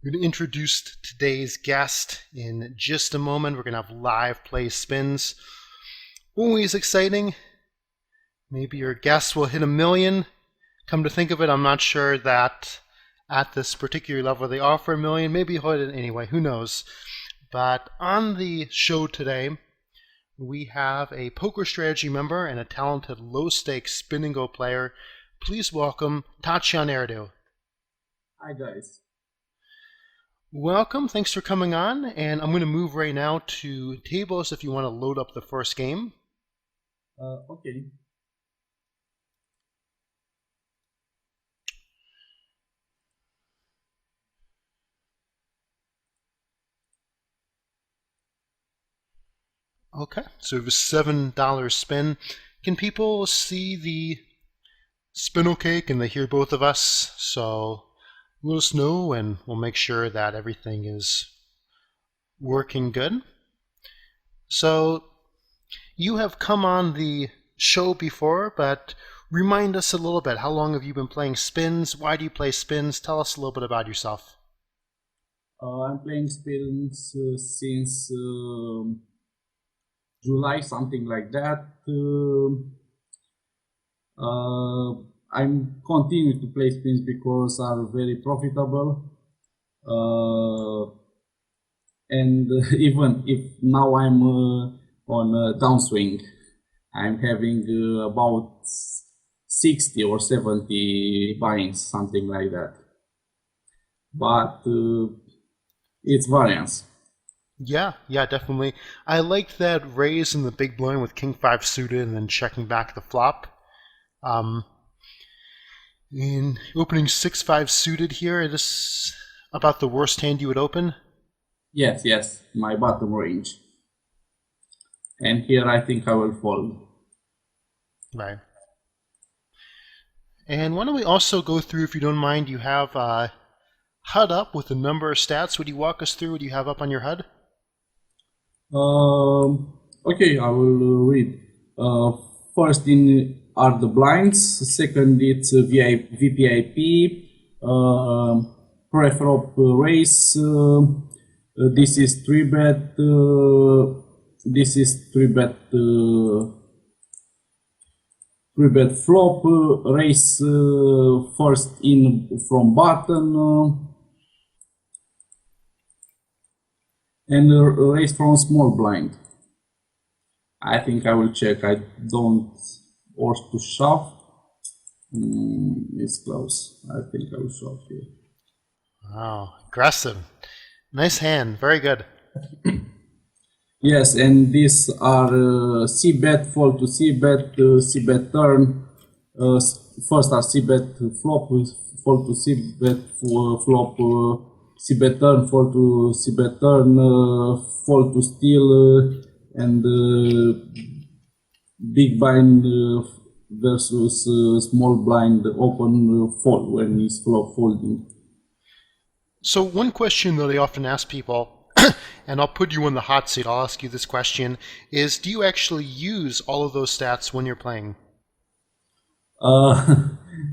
We're going to introduce today's guest in just a moment. We're going to have live play spins. Always exciting. Maybe your guest will hit 1,000,000. Come to think of it, I'm not sure that at this particular level they offer 1,000,000. Maybe he'll hit it anyway, who knows. But on the show today, we have a poker strategy member and a talented low-stakes spin and go player. Please welcome Tatian Erdu. Hi guys. Welcome, thanks for coming on, and I'm going to move right now to tables if you want to load up the first game. Okay. Okay, so we have a $7 spin. Can people see the spin okay? Can they hear both of us? So let us know and we'll make sure that everything is working good. So you have come on the show before, but remind us a little bit. How long have you been playing spins? Why do you play spins? Tell us a little bit about yourself. I'm playing spins since July, something like that. I'm continuing to play spins because are very profitable. And even if now I'm on a downswing, I'm having about 60 or 70 buy-ins, something like that. But it's variance. Yeah, definitely. I like that raise in the big blind with King 5 suited and then checking back the flop. In opening 6-5 suited here, it is about the worst hand you would open? Yes, my bottom range. And here I think I will fold. Right. And why don't we also go through, if you don't mind, you have HUD up with a number of stats. Would you walk us through what you have up on your HUD? Okay, I will read. First are the blinds. Second, it's VPIP. Preflop race. This is 3-bet. This is 3-bet. 3-bet flop. Race first in from button. And raise from small blind. I think I will check. I don't want to shove. It's close. I think I will shove here. Wow, aggressive. Nice hand. Very good. Yes, and these are C-bet, fold to C-bet, C-bet turn. First are C-bet flop, fold to C-bet flop. C-bet turn, fold to C-bet turn, fold to steal, and big blind versus small blind open fold when he's flop folding. So one question that I often ask people, and I'll put you on the hot seat, I'll ask you this question, is do you actually use all of those stats when you're playing?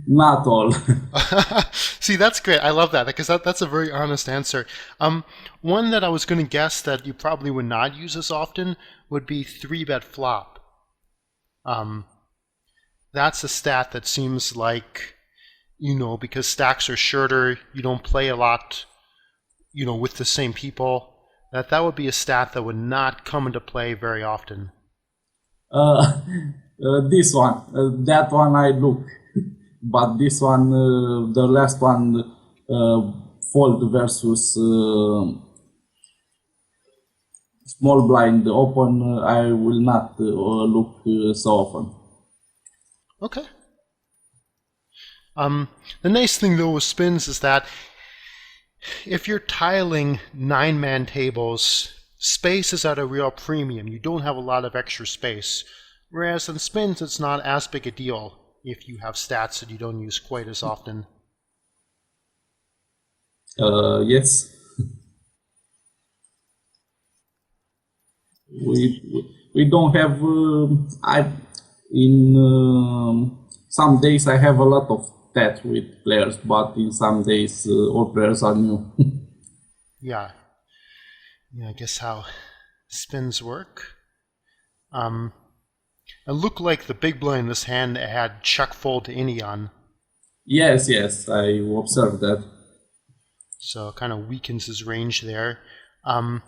Not all. See, that's great. I love that because that's a very honest answer. One that I was going to guess that you probably would not use as often would be 3-bet flop. That's a stat that seems like, because stacks are shorter, you don't play a lot, with the same people. That would be a stat that would not come into play very often. This one, that one I look, but this one, the last one, fold versus small blind open, I will not look so often. Okay. The nice thing though with spins is that if you're tiling 9-man tables, space is at a real premium. You don't have a lot of extra space. Whereas in spins, it's not as big a deal if you have stats that you don't use quite as often. Yes. We don't have. Some days I have a lot of that with players, but in some days all players are new. Yeah. Yeah, I guess how spins work. Um, it looked like the big blind in this hand had check fold to any on, Yes, yes, I observed that. so it kind of weakens his range there. Um,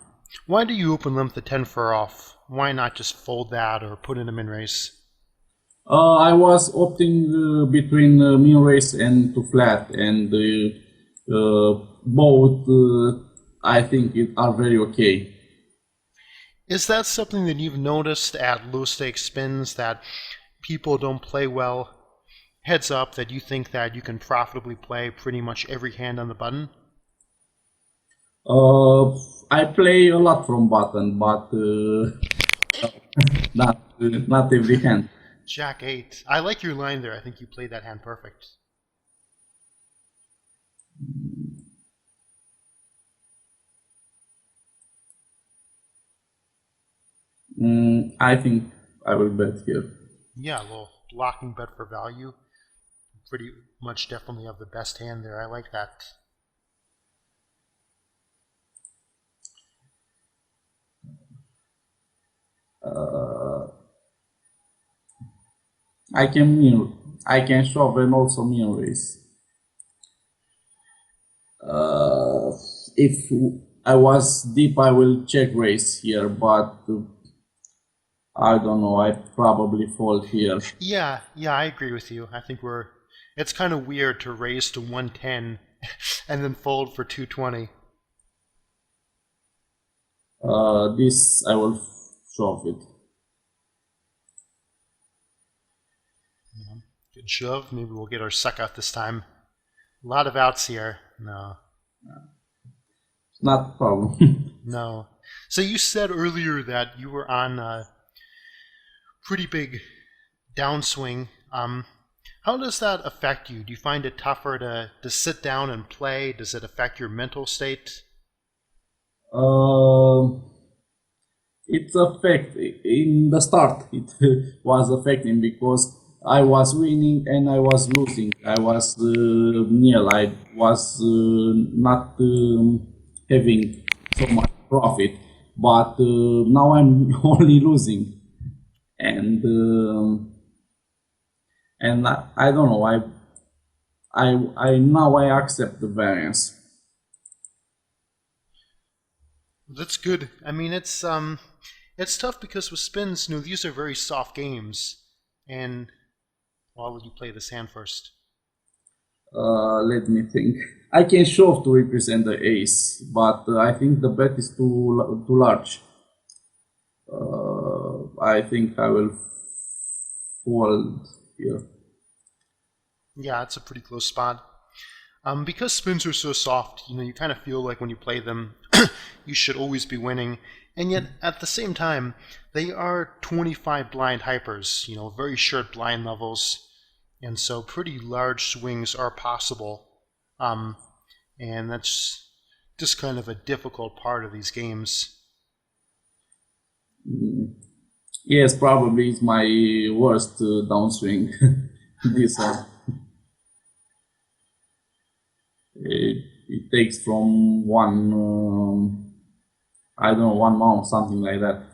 why do you open limp the 10 for off? Why not just fold that or put in a min raise? I was opting between min raise and to flat, and both I think are very okay. Is that something that you've noticed at low stake spins that people don't play well? Heads up that you think that you can profitably play pretty much every hand on the button? I play a lot from button, but not every hand. Jack 8. I like your line there. I think you played that hand perfect. I think I will bet here. Yeah, a little blocking bet for value. Pretty much definitely have the best hand there. I like that. I can shove and also min raise. If I was deep, I will check raise here, but I don't know. I probably fold here. Yeah, I agree with you. I think it's kind of weird to raise to 110 and then fold for 220. This I will shove it. Good shove. Maybe we'll get our suck out this time. A lot of outs here. No. Not a problem. No. So you said earlier that you were on a pretty big downswing. How does that affect you? Do you find it tougher to sit down and play? Does it affect your mental state? It's affect in the start. It was affecting because I was winning and I was losing. I was nil. I was not having so much profit, but now I'm only losing, and I don't know. I now I accept the variance. That's good. I mean, it's tough because with spins, these are very soft games. And why would you play this hand first? Let me think. I can shove to represent the ace, but I think the bet is too large. I think I will fold here. Yeah, it's a pretty close spot. Because spins are so soft, you kind of feel like when you play them, you should always be winning. And yet, at the same time, they are 25 blind hypers, very short blind levels. And so pretty large swings are possible. And that's just kind of a difficult part of these games. Yes, probably it's my worst downswing. This one. It takes from one, I don't know, 1 month, something like that.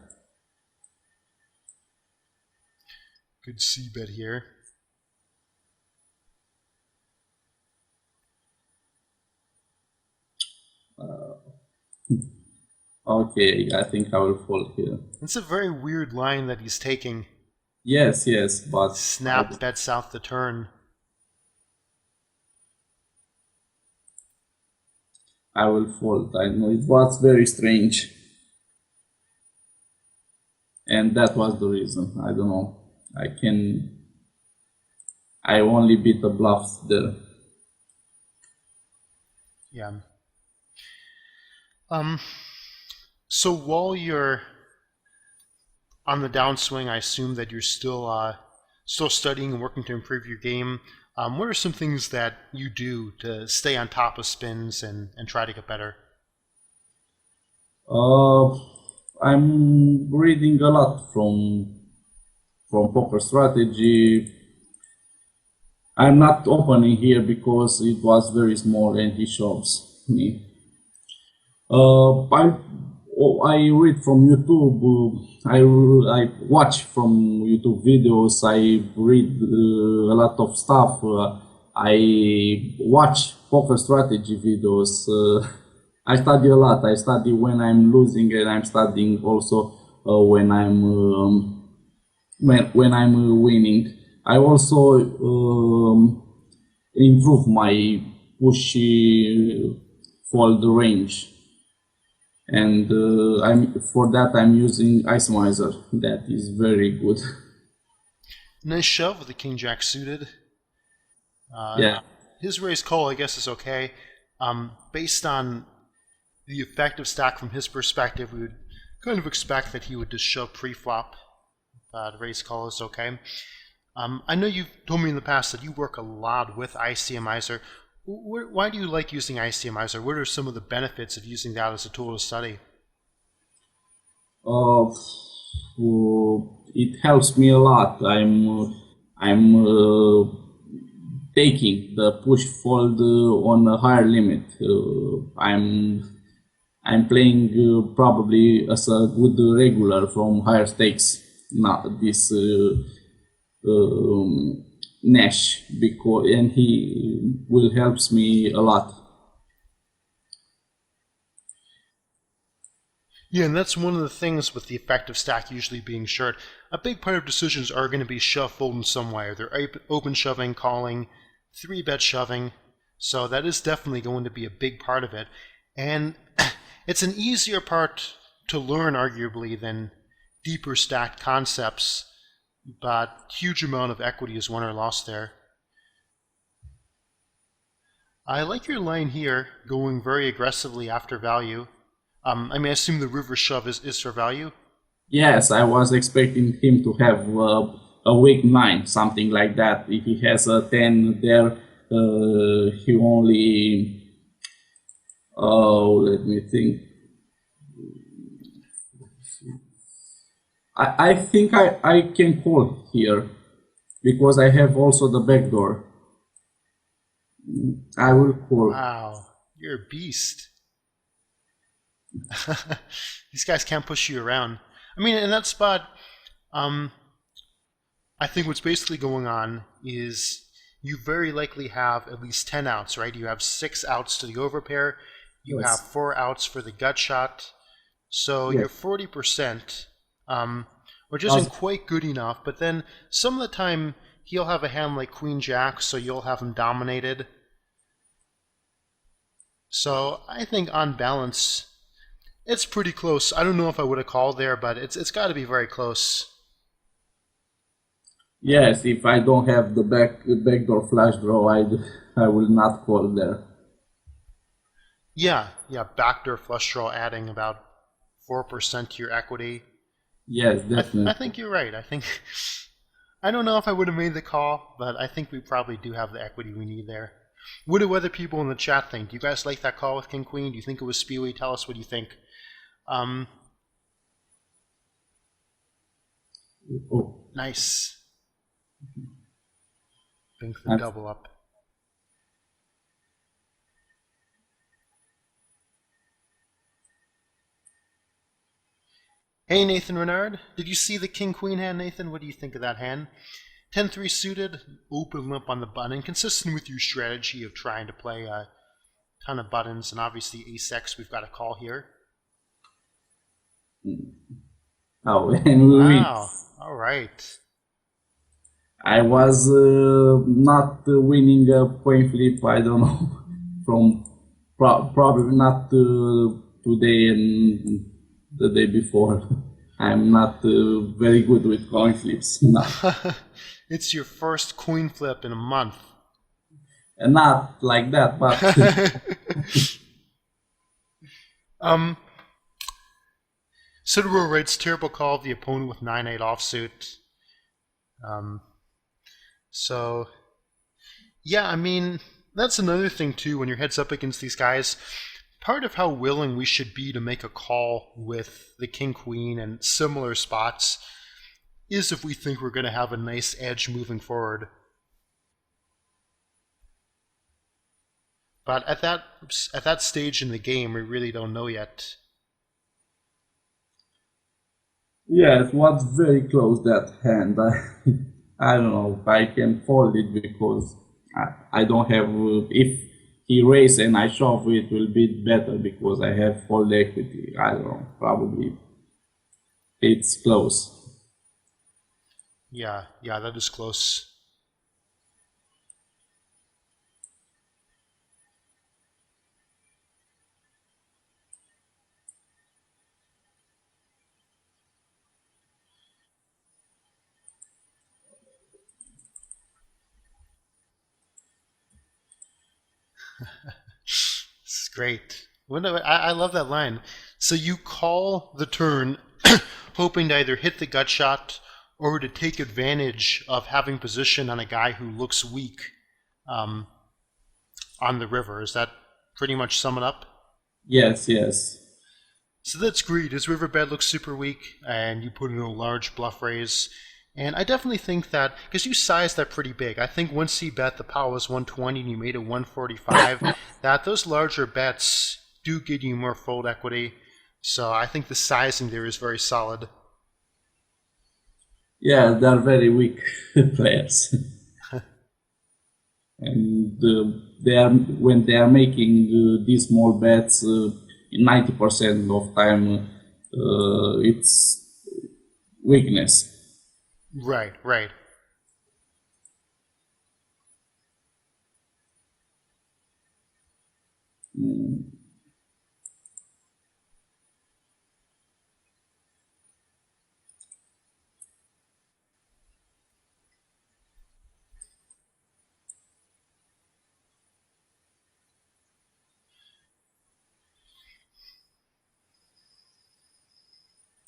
Good C bet here. Okay, I think I will fold here. It's a very weird line that he's taking. Yes, but Snap bets out the turn. I will fold. I know it was very strange. And that was the reason. I don't know. I only beat the bluffs there. Yeah. So while you're on the downswing, I assume that you're still studying and working to improve your game. What are some things that you do to stay on top of spins and try to get better? I'm reading a lot from poker strategy. I'm not opening here because it was very small and he shoves me. I read from YouTube. I watch from YouTube videos. I read a lot of stuff. I watch poker strategy videos. I study a lot. I study when I'm losing, and I'm studying also when I'm winning. I also improve my push fold range, and I'm for that I'm using Icemizer. That is very good. Nice shove with the king jack suited. Yeah. His raise call, I guess, is okay. Based on the effective stack from his perspective, we would kind of expect that he would just shove pre-flop. The raise call is okay. I know you've told me in the past that you work a lot with ICMizer. Why do you like using ICMizer? What are some of the benefits of using that as a tool to study? Uh, it helps me a lot. I'm taking the push fold on a higher limit. I'm playing probably as a good regular from higher stakes. Not this um, Nash, because and he will helps me a lot. Yeah, and that's one of the things with the effective stack usually being short. A big part of decisions are going to be shove fold in some way. They're open shoving, calling, 3-bet shoving. So that is definitely going to be a big part of it. And it's an easier part to learn, arguably, than deeper stacked concepts, but huge amount of equity is won or lost there. I like your line here, going very aggressively after value. I assume the river shove is for value. Yes, I was expecting him to have a weak nine, something like that. If he has a 10 there, he only. Oh, let me think. I think I can call here because I have also the back door. I will call. Wow, you're a beast. These guys can't push you around. In that spot, um, I think what's basically going on is you very likely have at least 10 outs, right? You have 6 outs to the overpair, you have Yes. 4 outs for the gut shot, so Yes. you're 40%, which isn't Does quite good enough, but then some of the time he'll have a hand like Queen Jack, so you'll have him dominated. So I think on balance, it's pretty close. I don't know if I would have called there, but it's got to be very close. Yes, if I don't have the backdoor flash draw, I will not call there. Yeah, backdoor flush draw adding about 4% to your equity. Yes, I definitely. think you're right. I don't know if I would have made the call, but I think we probably do have the equity we need there. What do other people in the chat think? Do you guys like that call with King Queen? Do you think it was spewy? Tell us what you think. Um, Oh, nice. Think the I'm, double up. Hey Nathan Renard, did you see the King Queen hand, Nathan? What do you think of that hand? 10-3 suited, open limp on the button, consistent with your strategy of trying to play a ton of buttons, and obviously ace-x we've got a call here. oh, and we win. Wow, alright. I was not winning a coin flip. I don't know from probably not today and the day before. I'm not very good with coin flips. It's your first coin flip in a month. Not like that, but Citadel writes terrible call of the opponent with 9-8 offsuit. So, yeah, that's another thing too when your head's up against these guys. Part of how willing we should be to make a call with the King Queen and similar spots is if we think we're going to have a nice edge moving forward. But at that stage in the game, we really don't know yet. Yeah, it was very close that hand. I don't know. I can fold it because I don't have. If he raise and I shove, it will be better because I have fold equity. I don't know. Probably it's close. Yeah, yeah, that is close. This is great. I love that line. So you call the turn, hoping to either hit the gut shot or to take advantage of having position on a guy who looks weak um, on the river. Is that pretty much sum it up? Yes, yes. So that's great. His riverbed looks super weak, and you put in a large bluff raise. And I definitely think that, because you sized that pretty big, I think once you bet the power was 120 and you made it 145, that those larger bets do give you more fold equity. So I think the sizing there is very solid. Yeah, they're very weak players, and they are when they are making these small bets. 90% of time, it's weakness. Right, right. Mm.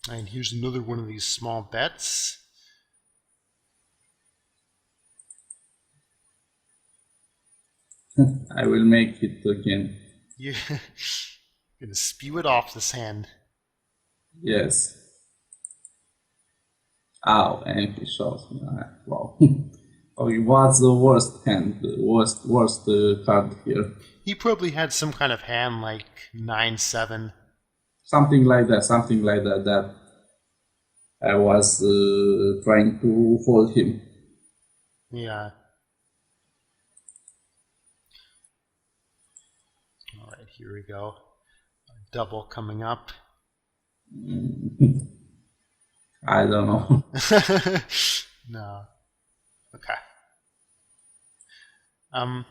And here's another one of these small bets. I will make it again. You're gonna spew it off this hand. Yes. Oh, and he shows me. Wow. Oh, it was the worst hand, the worst card here. He probably had some kind of hand like 9-7. Something like that. Something like that. That I was trying to fold him. Yeah. All right, here we go. Double coming up. I don't know. No. Okay. Um,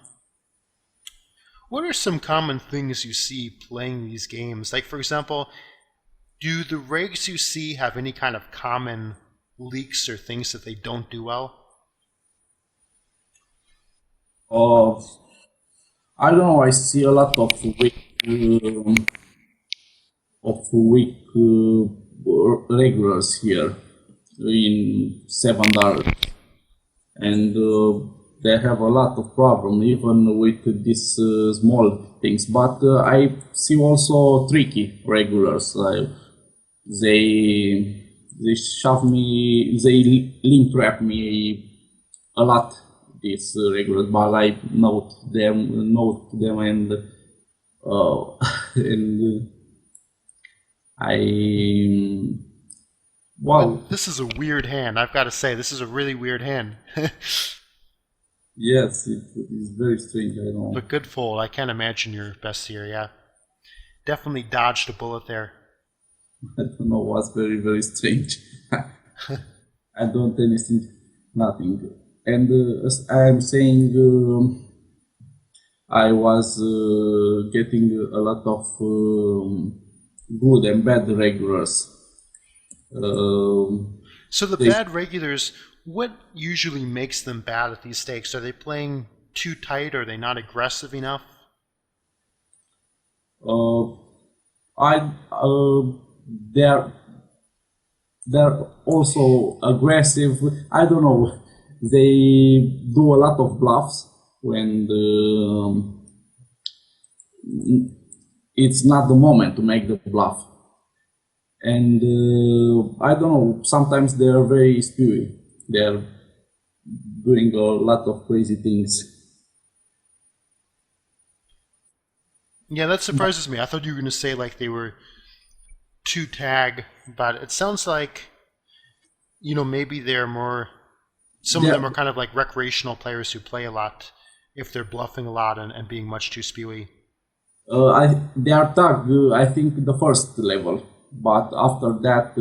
what are some common things you see playing these games? Like, for example, do the regs you see have any kind of common leaks or things that they don't do well? Uh, I don't know. I see a lot of um, weak regulars here in $7, and they have a lot of problem even with these small things. But I see also tricky regulars. They shove me, they link trap me a lot. These regulars, but I note them, and and I wow. This is a weird hand, I've got to say. This is a really weird hand. Yes, it is very strange. I know. But good fold. I can't imagine your best here, yeah. Definitely dodged a bullet there. I don't know what's very very strange. I don't anything, nothing. And as I am saying, I was getting a lot of good and bad regulars. Um, So the they, bad regulars, what usually makes them bad at these stakes? Are they playing too tight? Are they not aggressive enough? uh, I they're they're also aggressive. I don't know. They do a lot of bluffs when it's not the moment to make the bluff. And I don't know. Sometimes they are very spewy. They are doing a lot of crazy things. Yeah, that surprises me. I thought you were going to say like they were two tag, but it sounds like maybe they're more. Some of They them are kind of like recreational players who play a lot if they're bluffing a lot and being much too spewy. they are tag. I think the first level, but after that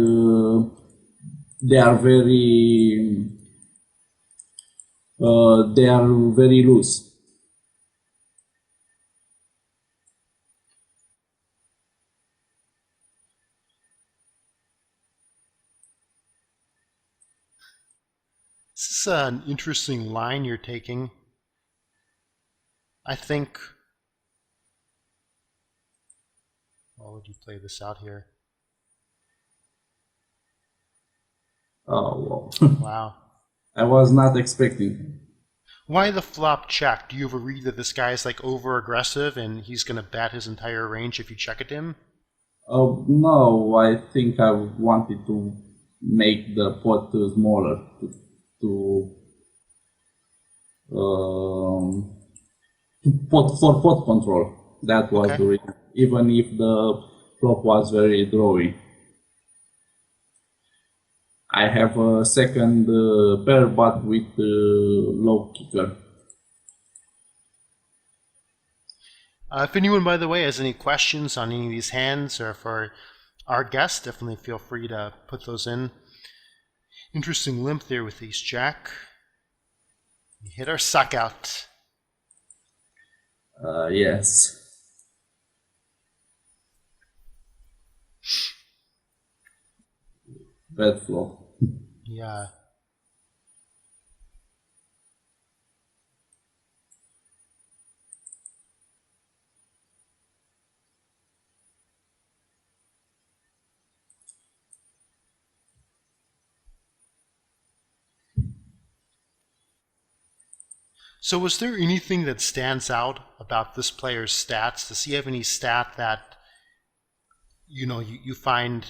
they are very loose. This is an interesting line you're taking. I think. How would you play this out here? Oh wow! Wow. I was not expecting. Why the flop check? Do you ever read that this guy's like over aggressive and he's going to bet his entire range if you check it him? No, I think I wanted to make the pot smaller to um, pot for pot control. That was Okay. the reason. Even if the flop was very drawy. I have a second pair, but with low kicker. If anyone, by the way, has any questions on any of these hands or for our guests, definitely feel free to put those in. Interesting limp there with ace jack. We hit our suck out. Yes. Bad flop. Yeah. So was there anything that stands out about this player's stats? Does he have any stat that you find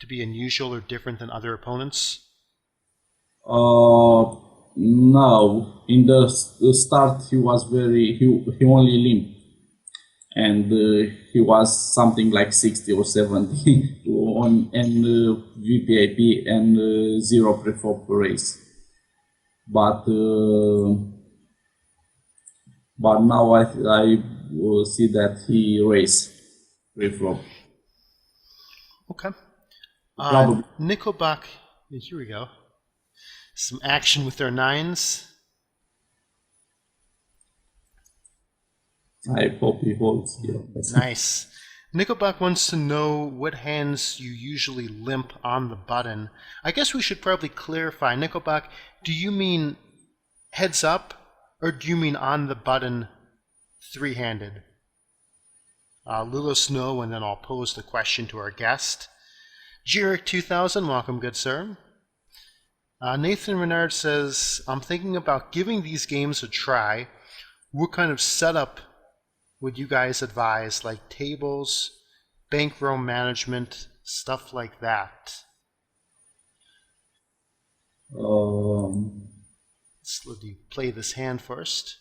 to be unusual or different than other opponents? No. In the start, he was he only limped, and he was something like 60 or 70 on and VPIP and zero preflop race. But now I see that he race preflop. Okay. Probably. Nickelback, here we go. Some action with their nines. I hope he holds here. Nice. Nickelback wants to know what hands you usually limp on the button. I guess we should probably clarify. Nickelback, do you mean heads up or do you mean on the button three-handed? Let us know and then I'll pose the question to our guest. Jirik2000, welcome, good sir. Nathan Renard says, I'm thinking about giving these games a try. What kind of setup would you guys advise, like tables, bankroll management, stuff like that? Let's let you play this hand first.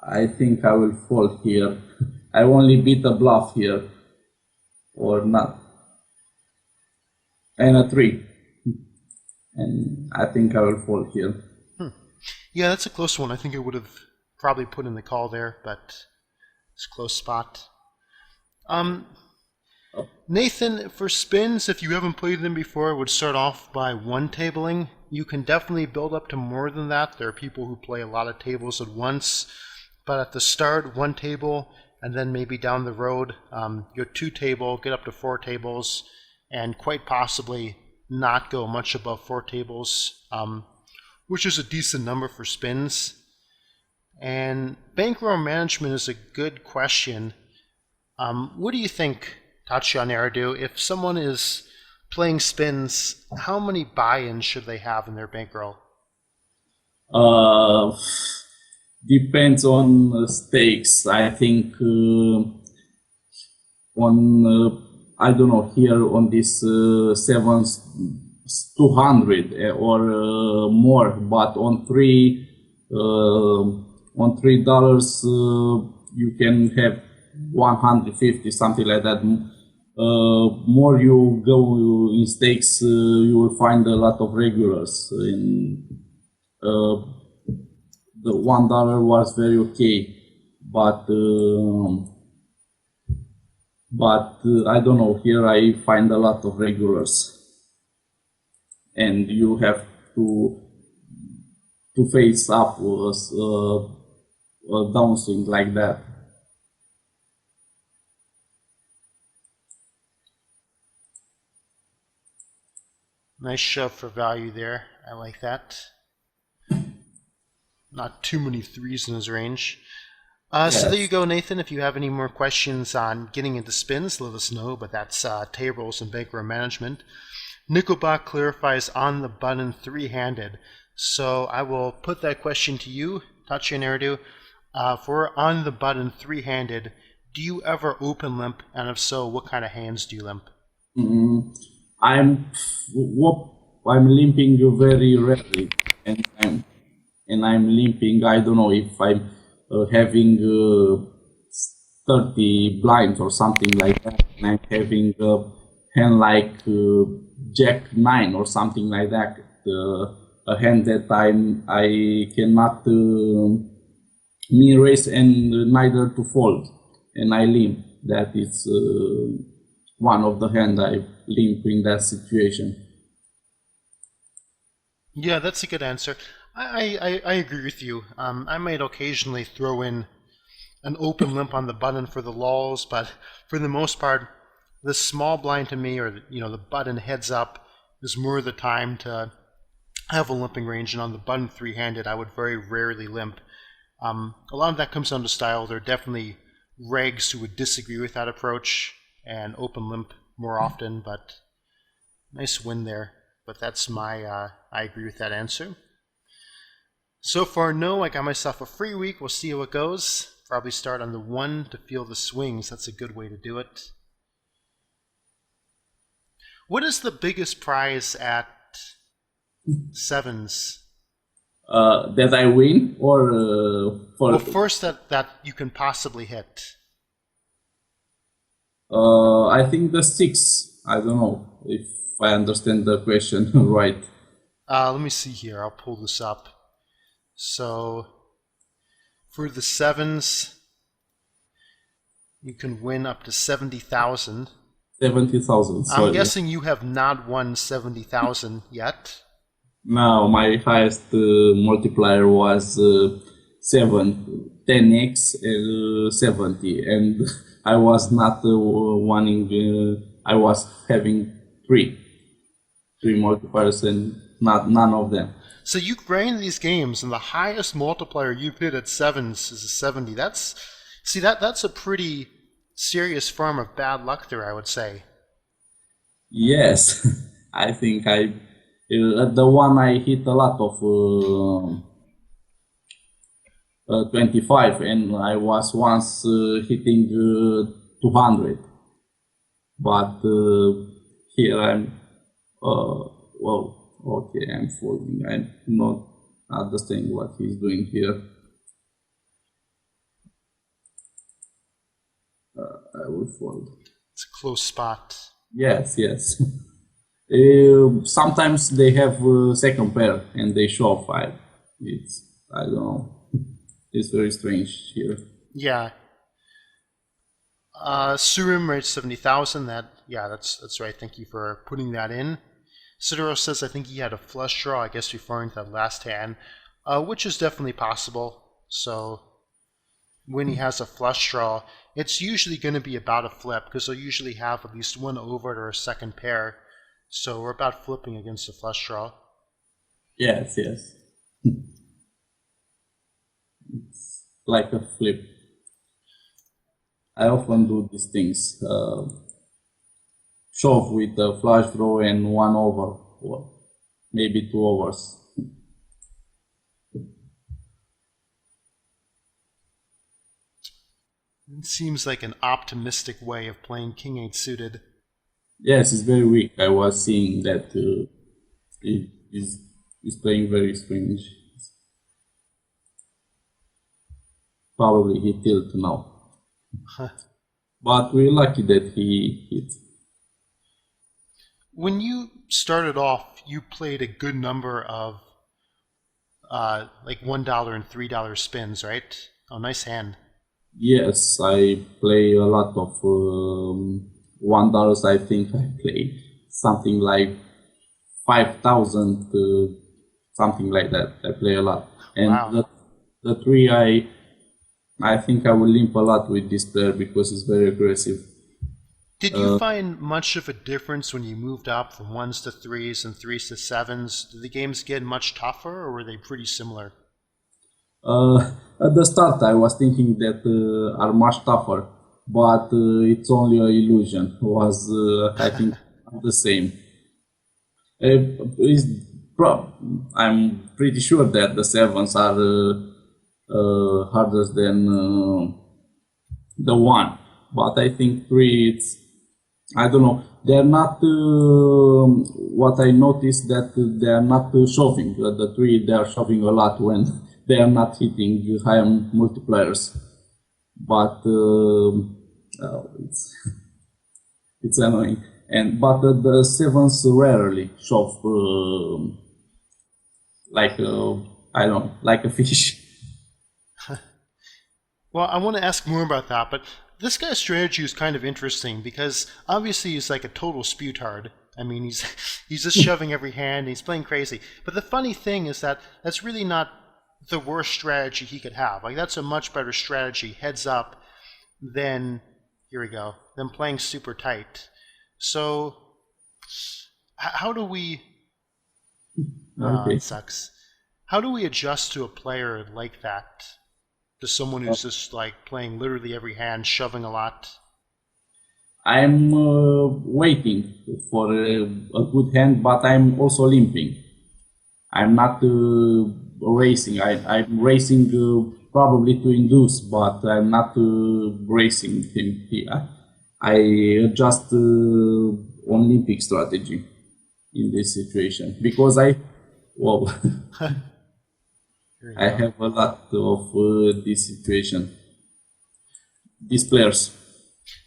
I think I will fold here. I only beat a bluff here, or not, and a 3. And I think I will fold here. Yeah, that's a close one. I think I would have probably put in the call there, but it's a close spot. Nathan, for spins, if you haven't played them before, would start off by one tabling. You can definitely build up to more than that. There are people who play a lot of tables at once, but at the start, one table, and then maybe down the road, your 2 table, get up to 4 tables, and quite possibly not go much above 4 tables, which is a decent number for spins. And bankroll management is a good question. What do you think, Tatiana Erdu, if someone is playing spins, how many buy-ins should they have in their bankroll? Depends on stakes. I think on I don't know, here on this 200 or more, but on $3 you can have 150, something like that. More you go in stakes, you will find a lot of regulars. The $1 was very okay, but I don't know. Here I find a lot of regulars, and you have to face up a downswing like that. Nice shove for value there. I like that. Not too many threes in his range. So there you go, Nathan. If you have any more questions on getting into spins, let us know. But that's tables and bankroll management. Nickelbach clarifies on the button three-handed. So I will put that question to you, Tatcha Nerdu. For on the button three-handed, do you ever open limp? And if so, what kind of hands do you limp? I'm limping very rarely, and I'm limping. I don't know if I'm having 30 blinds or something like that, and I'm having a hand like Jack 9 or something like that. A hand that I cannot me raise and neither to fold, and I limp. That is one of the hand I limp in that situation. Yeah, that's a good answer. I agree with you. I might occasionally throw in an open limp on the button for the lulls, but for the most part, the small blind to me, or the button heads up, is more the time to have a limping range, and on the button three-handed, I would very rarely limp. A lot of that comes down to style. There are definitely regs who would disagree with that approach and open limp more often, but nice win there. But that's I agree with that answer. So far, no, I got myself a free week. We'll see how it goes. Probably start on the 1 to feel the swings. That's a good way to do it. What is the biggest prize at sevens? That I win, or Well, first that you can possibly hit. I think the 6. I don't know if I understand the question right. Let me see here. I'll pull this up. So for the sevens, you can win up to 70,000. 70,000. I'm guessing you have not won 70,000 yet. No, my highest multiplier was 10x 70, and I was not wanting. I was having three multipliers, and none of them. So you grind these games, and the highest multiplier you've hit at sevens is a 70. That's a pretty serious form of bad luck there, I would say. Yes, I think the one I hit a lot of 25, and I was once hitting 200. But here I'm okay, I'm folding. I'm not understanding what he's doing here. I will fold. It's a close spot. Yes. Sometimes they have second pair and they show 5. I don't know. It's very strange here. Yeah. Surim rates 70,000. That's right. Thank you for putting that in. Sidoro says I think he had a flush draw. I guess referring to that last hand, which is definitely possible. So when he has a flush draw, it's usually going to be about a flip because they'll usually have at least one overt or a second pair. So we're about flipping against a flush draw. Yes. It's like a flip. I often do these things. Shove with a flush draw and 1 over, or maybe 2 overs. It seems like an optimistic way of playing King 8 suited. Yes, it's very weak. I was seeing that he's playing very strange. Probably he tilted now. but we're lucky that he hit. When you started off, you played a good number of like $1 and $3 spins, right? Oh, nice hand. Yes, I play a lot of $1. I think I play something like 5,000, something like that. I play a lot, and Wow. the three I think I will limp a lot with this player because it's very aggressive. Did you find much of a difference when you moved up from ones to threes and threes to sevens? Did the games get much tougher, or were they pretty similar? Uh, at the start, I was thinking that are much tougher, but it's only an illusion. Was I think the same. It's I'm pretty sure that the sevens are harder than the one, but I think three. I don't know. They're not. What I noticed that they are not shoving. The three they are shoving a lot when they are not hitting high multipliers. But it's it's annoying. And but the sevens rarely shove like I don't know, like a fish. Well, I want to ask more about that, but this guy's strategy is kind of interesting because obviously he's like a total sputard. I mean, he's just shoving every hand. And he's playing crazy. But the funny thing is that that's really not the worst strategy he could have. Like that's a much better strategy, heads up, than here we go, than playing super tight. So, how do we? Okay. It sucks. How do we adjust to a player like that? To someone who's just like playing literally every hand, shoving a lot. I'm waiting for a good hand, but I'm also limping. I'm not racing. I'm racing probably to induce, but I'm not racing him. I adjust on limping strategy in this situation because well, Here we I go. have a lot of this situation. These players.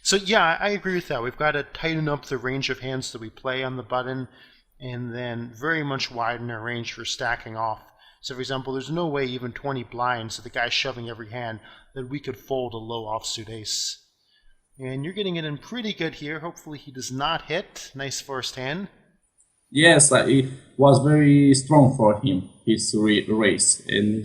So yeah, I agree with that. We've got to tighten up the range of hands that we play on the button, and then very much widen our range for stacking off. So for example, there's no way even 20 blinds, so the guy's shoving every hand, that we could fold a low offsuit ace. And you're getting it in pretty good here. Hopefully he does not hit. Nice first hand. Yes, it was very strong for him his race, and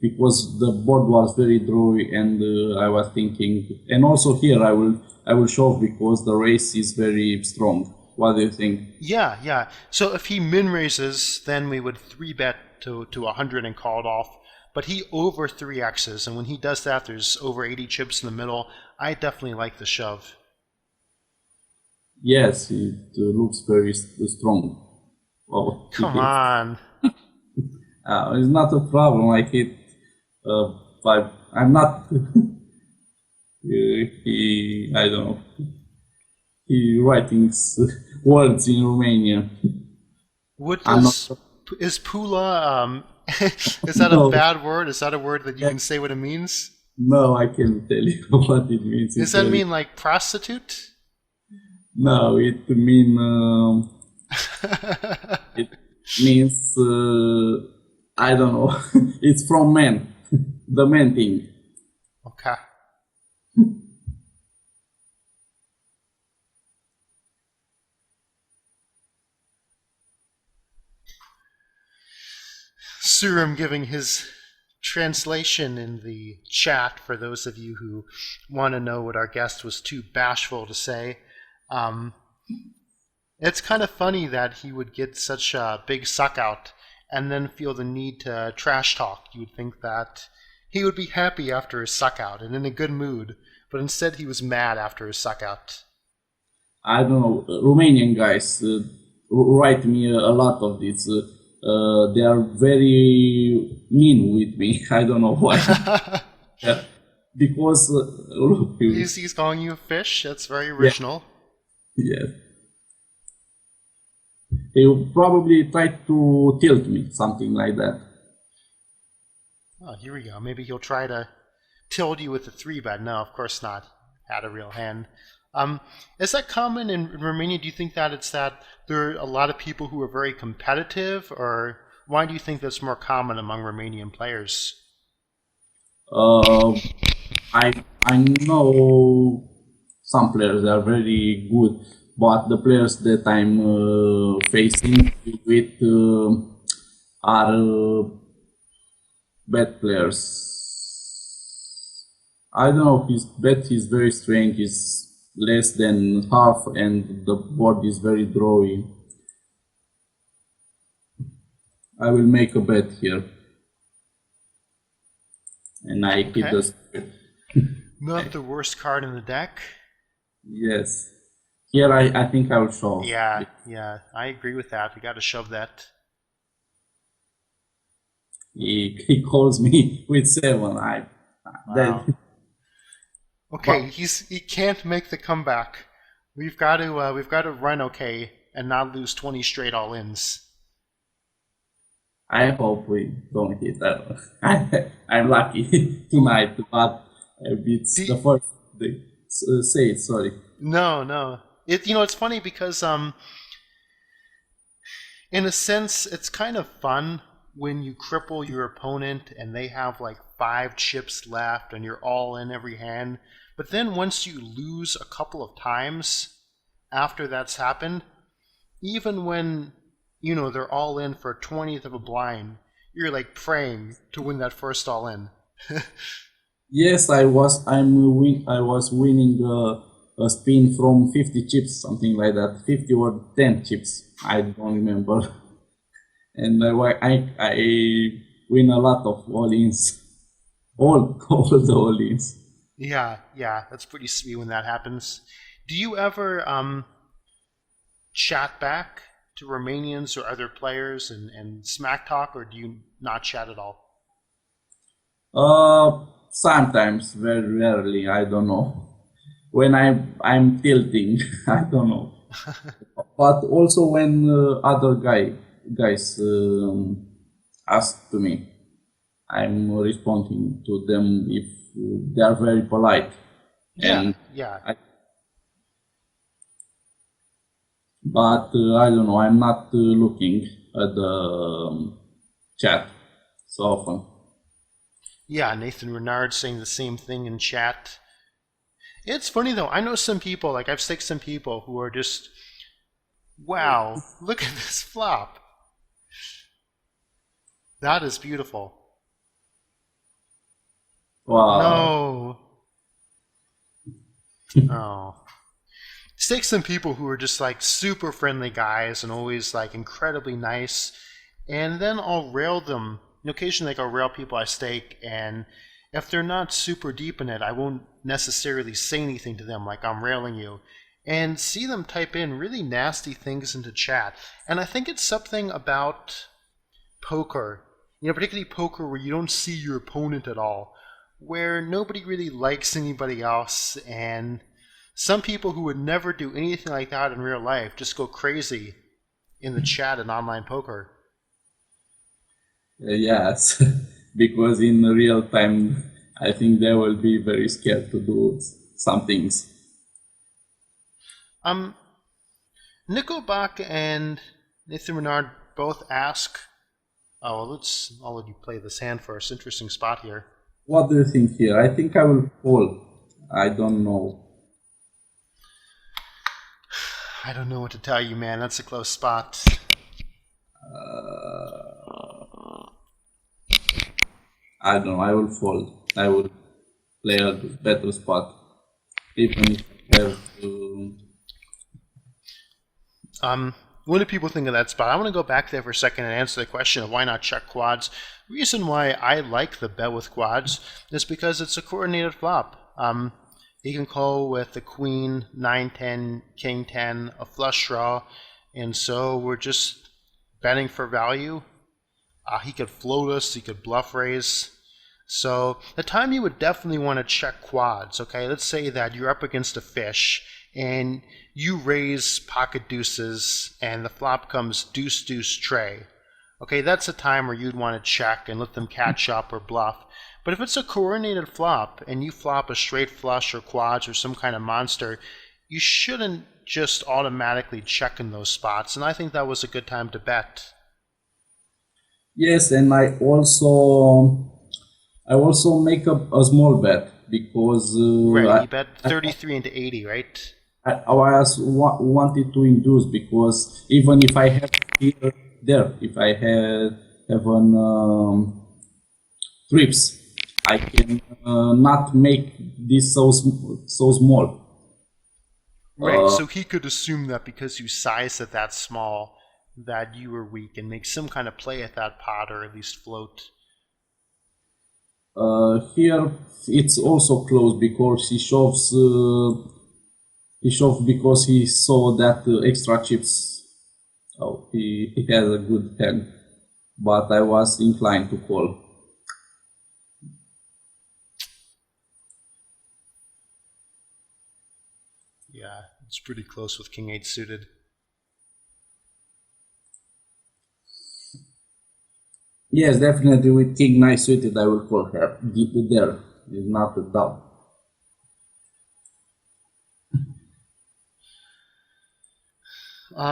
because the board was very drawy, and I was thinking, and also here I will shove because the race is very strong. What do you think? Yeah. So if he min raises, then we would 3-bet to 100 and call it off. But he over 3x's, and when he does that, there's over 80 chips in the middle. I definitely like the shove. Yes, it looks very strong. Oh, Come on. it's not a problem. Like it, but I'm not. I don't know. He writing words in Romanian. What I'm not. does is pula? Is that a No, bad word? Is that a word that you can say what it means? no, I can tell you what it means. Does that mean like prostitute? No, it mean it means I don't know. It's from men, the men thing. Okay. Surim giving his translation in the chat for those of you who want to know what our guest was too bashful to say. It's kind of funny that he would get such a big suck out and then feel the need to trash talk. You would think that he would be happy after his suck out and in a good mood, but instead he was mad after his suck out. I don't know. Romanian guys write me a lot of this. They are very mean with me. I don't know why. Yeah. Because look, He's calling you a fish. That's very yeah, original. yeah. They probably tried to tilt me, something like that. Oh, here we go. Maybe he'll try to tilt you with a 3-bet. No, of course not. had a real hand. Is that common in Romania? Do you think that it's that there are a lot of people who are very competitive, or why do you think that's more common among Romanian players? Uh, I know some players are very good, but the players that I'm facing with are bad players. I don't know. His bet is very strange. It's less than half, and the board is very drawy. I will make a bet here, and I hit Okay. the square. Not the worst card in the deck. Yes. Here I think I will shove. Yeah, yeah, I agree with that. You got to shove that. He calls me with 7. That, Wow. Okay, but he can't make the comeback. We've got to run okay and not lose 20 straight all ins. I hope we don't hit that. I'm lucky tonight, but it's the The, first day. Say it, sorry. no, no. It's funny because in a sense it's kind of fun when you cripple your opponent and they have like 5 chips left and you're all in every hand. But then once you lose a couple of times after that's happened, even when they're all in for a 20th of a blind, you're like praying to win that first all in. Yes, I was winning a spin from 50 chips, something like that, 50 or 10 chips. I don't remember, and I win a lot of all-ins, all the all-ins. Yeah, yeah, that's pretty sweet when that happens. Do you ever chat back to Romanians or other players and smack talk, or do you not chat at all? Sometimes, very rarely, I don't know. When I'm tilting, I don't know. But also when other guys ask to me, I'm responding to them if they are very polite. Yeah, And yeah. I, but I don't know. I'm not looking at the chat so often. Yeah, Nathan Renard saying the same thing in chat. It's funny though, I know some people, like I've seen some people who are just, wow, look at this flop. That is beautiful. Wow. No. Oh. Take some people who are just like super friendly guys and always like incredibly nice, and then I'll rail them. Occasionally, like I'll rail people I stake, and if they're not super deep in it, I won't necessarily say anything to them like I'm railing you, and see them type in really nasty things into chat. And I think it's something about poker, particularly poker where you don't see your opponent at all, where nobody really likes anybody else, and some people who would never do anything like that in real life just go crazy in the chat in online poker. Yes, because in real time, I think they will be very scared to do some things. Um, Nico Bach and Nathan Renard both ask. Oh, well, I'll let you play this hand first. Interesting spot here. What do you think here? I think I will call. I don't know. I don't know what to tell you, man. That's a close spot. I don't know. I will fold. I will play a better spot, even if I have to. What do people think of that spot? I want to go back there for a second and answer the question of why not check quads. The reason why I like the bet with quads is because it's a coordinated flop. He can call with the queen, 9-10, king 10, a flush draw, and so we're just betting for value. He could float us, he could bluff raise. So the time you would definitely want to check quads, okay? Let's say that you're up against a fish and you raise pocket deuces and the flop comes deuce deuce tray. Okay, that's a time where you'd want to check and let them catch up or bluff. But if it's a coordinated flop and you flop a straight flush or quads or some kind of monster, you shouldn't just automatically check in those spots. And I think that was a good time to bet. Yes, and I also make a small bet because Right, you bet 33 into 80, right? I was wanted to induce because even if I have here there, if I have an trips, I can not make this so small. Right, so he could assume that because you sized it that small, that you were weak and make some kind of play at that pot or at least float. Here it's also close because he shoves because he saw that extra chips. Oh, he has a good hand, but I was inclined to call. Yeah, it's pretty close with King 8 suited. Yes, definitely with King 9 suited, I will call her. Deep there is not a doubt.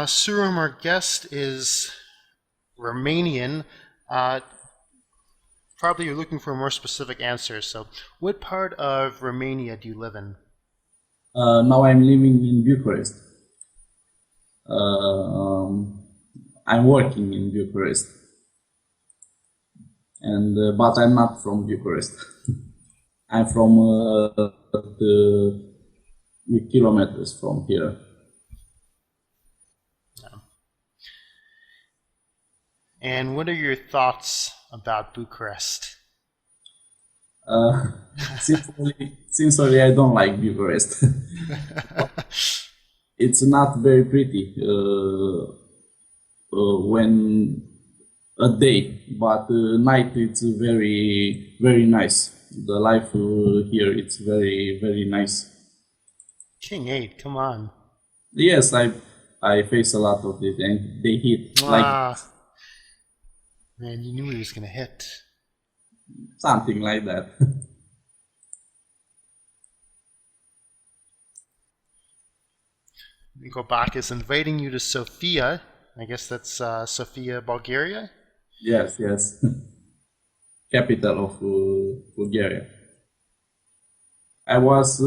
Suram, our guest, is Romanian. Probably you're looking for a more specific answer. So, what part of Romania do you live in? Now I'm living in Bucharest. I'm working in Bucharest, and but I'm not from Bucharest. I'm from the kilometers from here. And what are your thoughts about Bucharest? Sincerely, I don't like Bucharest. It's not very pretty when a day, but night it's very very nice. The life here it's very very nice. King 8, come on. Yes, I face a lot of it, and they hit like Man, you knew he was going to hit. something like that. Gobak is inviting you to Sofia. I guess that's Sofia, Bulgaria? Yes, yes. Capital of Bulgaria. I was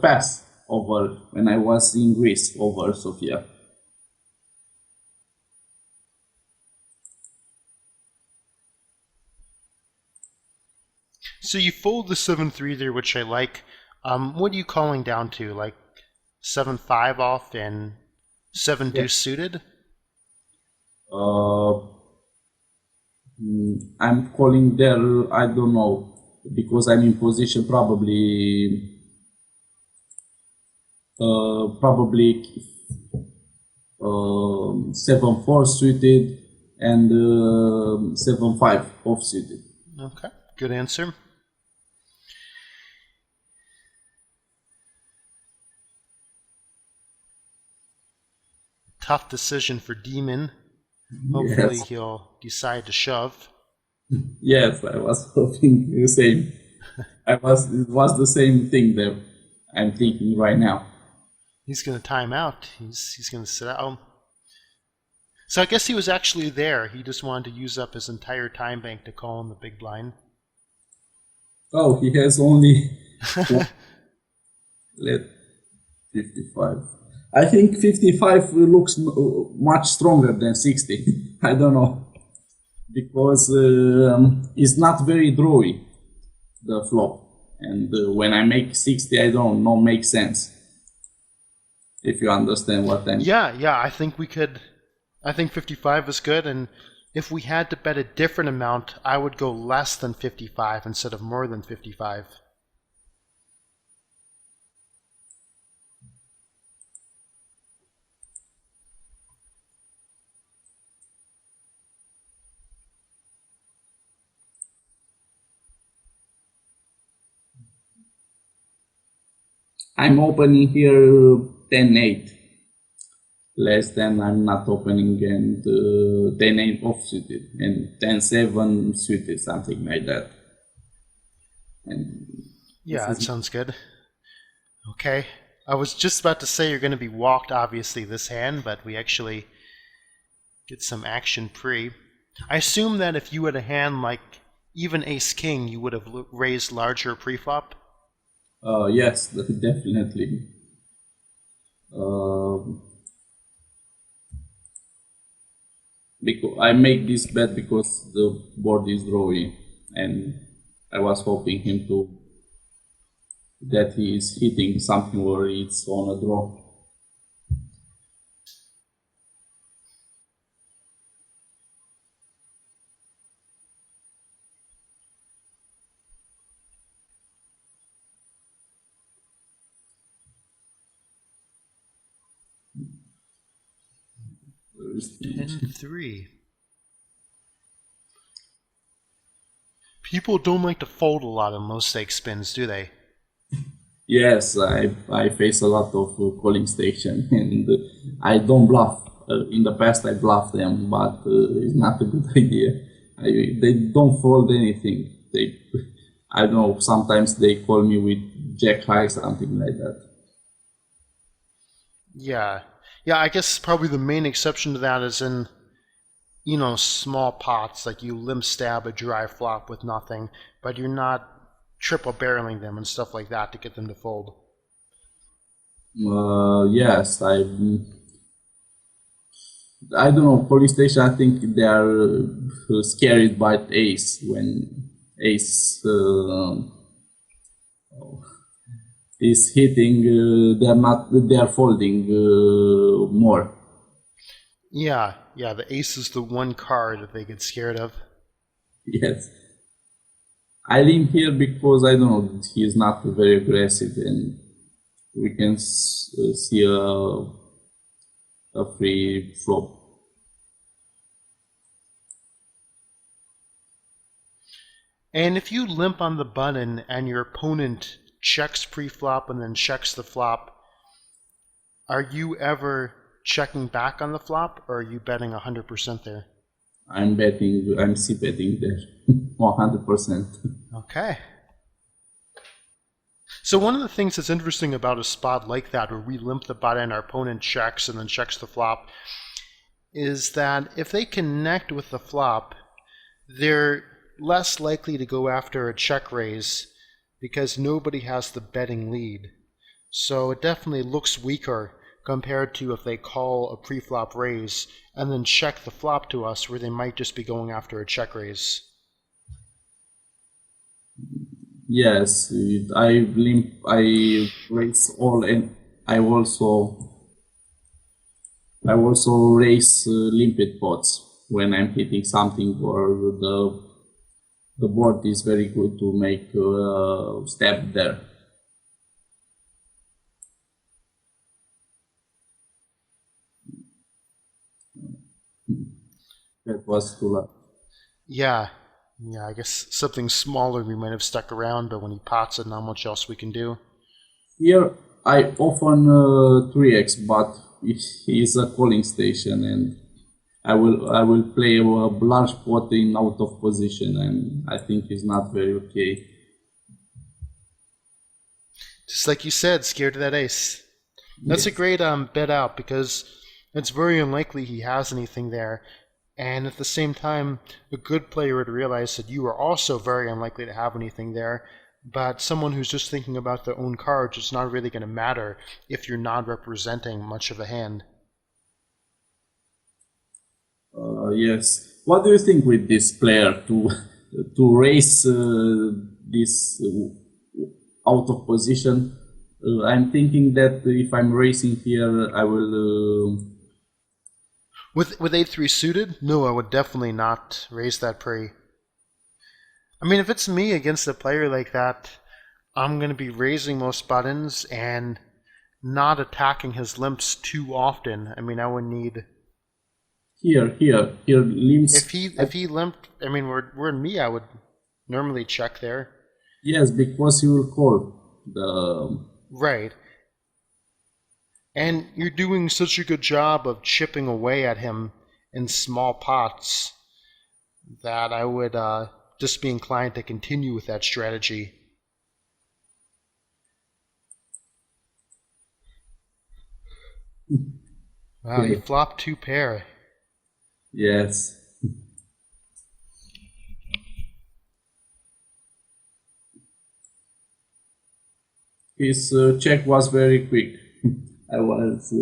passed over when I was in Greece over Sofia. So you fold the 7-3 there, which I like. What are you calling down to? Like 7-5 off and 7 deuce suited? I'm calling there, I don't know, because I'm in position probably 7-4 suited and 7-5 off suited. Okay, good answer. Tough decision for Demon. Hopefully Yes. he'll decide to shove. Yes, I was hoping the same. It was the same thing that I'm thinking right now. He's going to time out. He's going to sit out. So I guess he was actually there. He just wanted to use up his entire time bank to call in the big blind. Oh, he has only let 55. I think 55 looks much stronger than 60. I don't know. Because it's not very drawy, the flop. And when I make 60, I don't know, make sense. If you understand what I'm... Yeah, I think we could... I think 55 is good, and if we had to bet a different amount, I would go less than 55 instead of more than 55. I'm opening here 10-8. Less than I'm not opening, and 10-8 off suited and 10-7 suited, something like that. And this Yeah, that is sounds good. Okay. I was just about to say you're going to be walked, obviously, this hand, but we actually get some action free. I assume that if you had a hand like even Ace King, you would have raised larger preflop. yes, definitely. Um because I make this bet because the board is drawing, and I was hoping him to that he is hitting something where it's on a draw. Ten three. People don't like to fold a lot in low stake spins, do they? Yes, I face a lot of calling station, and I don't bluff. In the past, I bluffed them, but it's not a good idea. They don't fold anything. I don't know. Sometimes they call me with Jack High, something like that. Yeah. Yeah, I guess probably the main exception to that is in, small pots, like you limp stab a dry flop with nothing, but you're not triple barreling them and stuff like that to get them to fold. Yes, I don't know. Police station. I think they are scared by ace when ace is hitting. They are folding more. Yeah, the ace is the one card that they get scared of. Yes, I lean here because I don't know. He is not very aggressive, and we can see a free flop. And if you limp on the button and your opponent checks pre-flop and then checks the flop, are you ever checking back on the flop, or are you betting 100% there? I'm betting. I'm c betting there, 100%. Okay. So one of the things that's interesting about a spot like that, where we limp the button, our opponent checks and then checks the flop, is that if they connect with the flop, they're less likely to go after a check raise because nobody has the betting lead. So it definitely looks weaker compared to if they call a pre-flop raise and then check the flop to us, where they might just be going after a check raise. Yes, I limp. I raise all, and I also raise limpid pots when I'm hitting something or the board is very good to make step there. That was too loud. Yeah, I guess something smaller we might have stuck around, but when he pots it, not much else we can do. Here I often 3x, but it is a calling station, and I will play a large pot in out of position, and I think it's not very okay. Just like you said, scared of that ace. That's a Yes. great bet out because it's very unlikely he has anything there. And at the same time, a good player would realize that you are also very unlikely to have anything there. But someone who's just thinking about their own cards, it's not really going to matter if you're not representing much of a hand. Yes. What do you think with this player to raise this out of position? I'm thinking that if I'm racing here, I will. With 8-3 suited, no, I would definitely not raise that pre. I mean, if it's me against a player like that, I'm going to be raising most buttons and not attacking his limps too often. I mean, I would need Here if limps. he limped. I mean, we're in me. I would normally check there. Yes, because you will call the. Right. And you're doing such a good job of chipping away at him in small pots that I would just be inclined to continue with that strategy. Wow, he flopped 2 pair. Yes. His check was very quick. I was